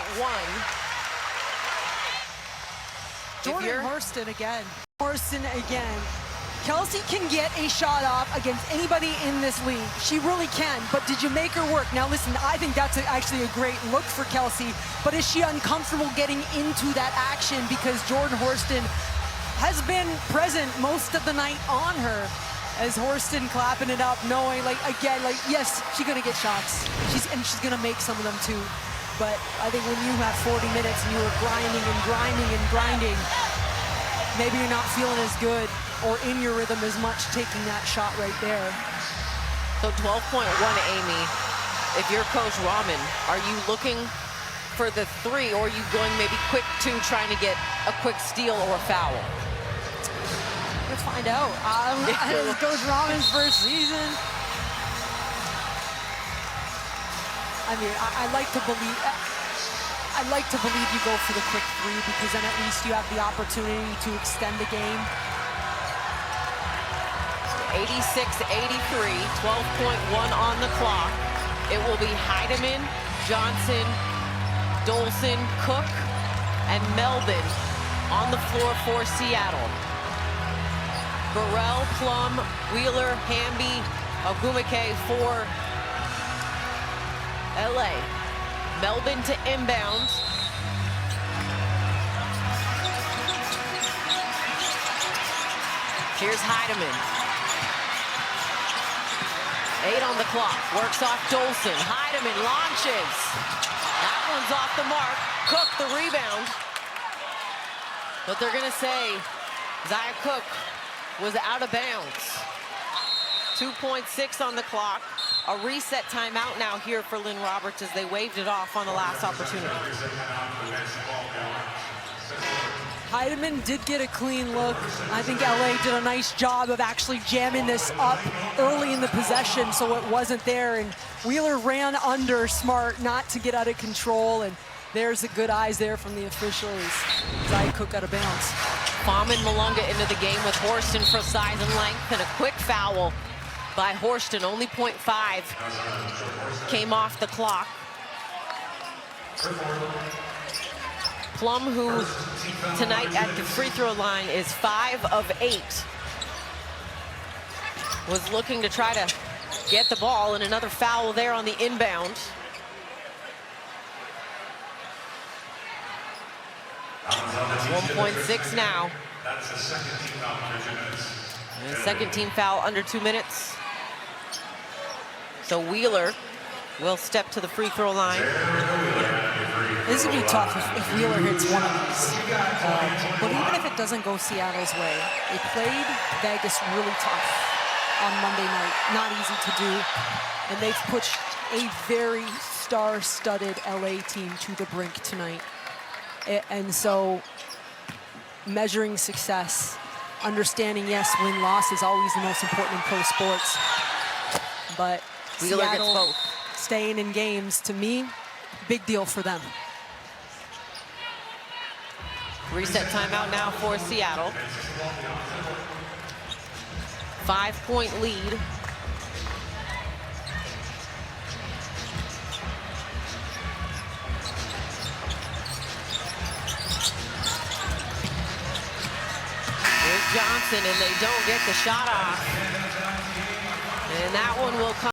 Speaker 2: Jordan Horston again. Horston again. Kelsey can get a shot off against anybody in this league. She really can, but did you make her work? Now listen, I think that's actually a great look for Kelsey, but is she uncomfortable getting into that action because Jordan Horston has been present most of the night on her? As Horston clapping it up, knowing, like, again, like, yes, she's gonna get shots. She's gonna make some of them too. But I think when you have 40 minutes and you are grinding and grinding and grinding, maybe you're not feeling as good or in your rhythm as much taking that shot right there.
Speaker 1: So 12.1, Amy, if you're Coach Rahman, are you looking for the three or are you going maybe quick two, trying to get a quick steal or a foul?
Speaker 2: Let's find out. This is Coach Rahman's first season. I mean, I like to believe you go for the quick three because then at least you have the opportunity to extend the game.
Speaker 1: 86-83, 12.1 on the clock. It will be Heidemann, Johnson, Dolson, Cook, and Melvin on the floor for Seattle. Burrell, Plum, Wheeler, Hamby, Ogwumike for LA. Melvin to inbound. Here's Heidemann. 8 on the clock, works off Dolson. Heidemann launches. That one's off the mark. Cook the rebound. But they're going to say Zia Cook was out of bounds. 2.6 on the clock. A reset timeout now here for Lynn Roberts as they waved it off on the last opportunity.
Speaker 2: Heidemann did get a clean look. I think LA did a nice job of actually jamming this up early in the possession so it wasn't there. And Wheeler ran under smart not to get out of control. And there's the good eyes there from the officials. Zia Cook out of bounds.
Speaker 1: Faman Malunga into the game with Horston for size and length, and a quick foul by Horston. Only 0.5 came off the clock. Plum, who tonight at the free throw line is 5 of 8, was looking to try to get the ball, and another foul there on the inbound. .6 now.
Speaker 5: That's the second team foul under 2 minutes.
Speaker 1: And second team foul under 2 minutes. So Wheeler will step to the free throw line.
Speaker 2: This would be tough if Wheeler hits one of these. But even if it doesn't go Seattle's way, they played Vegas really tough on Monday night. Not easy to do. And they've pushed a very star-studded LA team to the brink tonight. And so measuring success, understanding, yes, win-loss is always the most important in pro sports. But
Speaker 1: Wheeler gets
Speaker 2: Seattle
Speaker 1: both.
Speaker 2: staying in games, to me, big deal for them.
Speaker 1: Reset timeout now for Seattle. 5-point lead. Here's Johnson, and they don't get the shot off. And that one will come.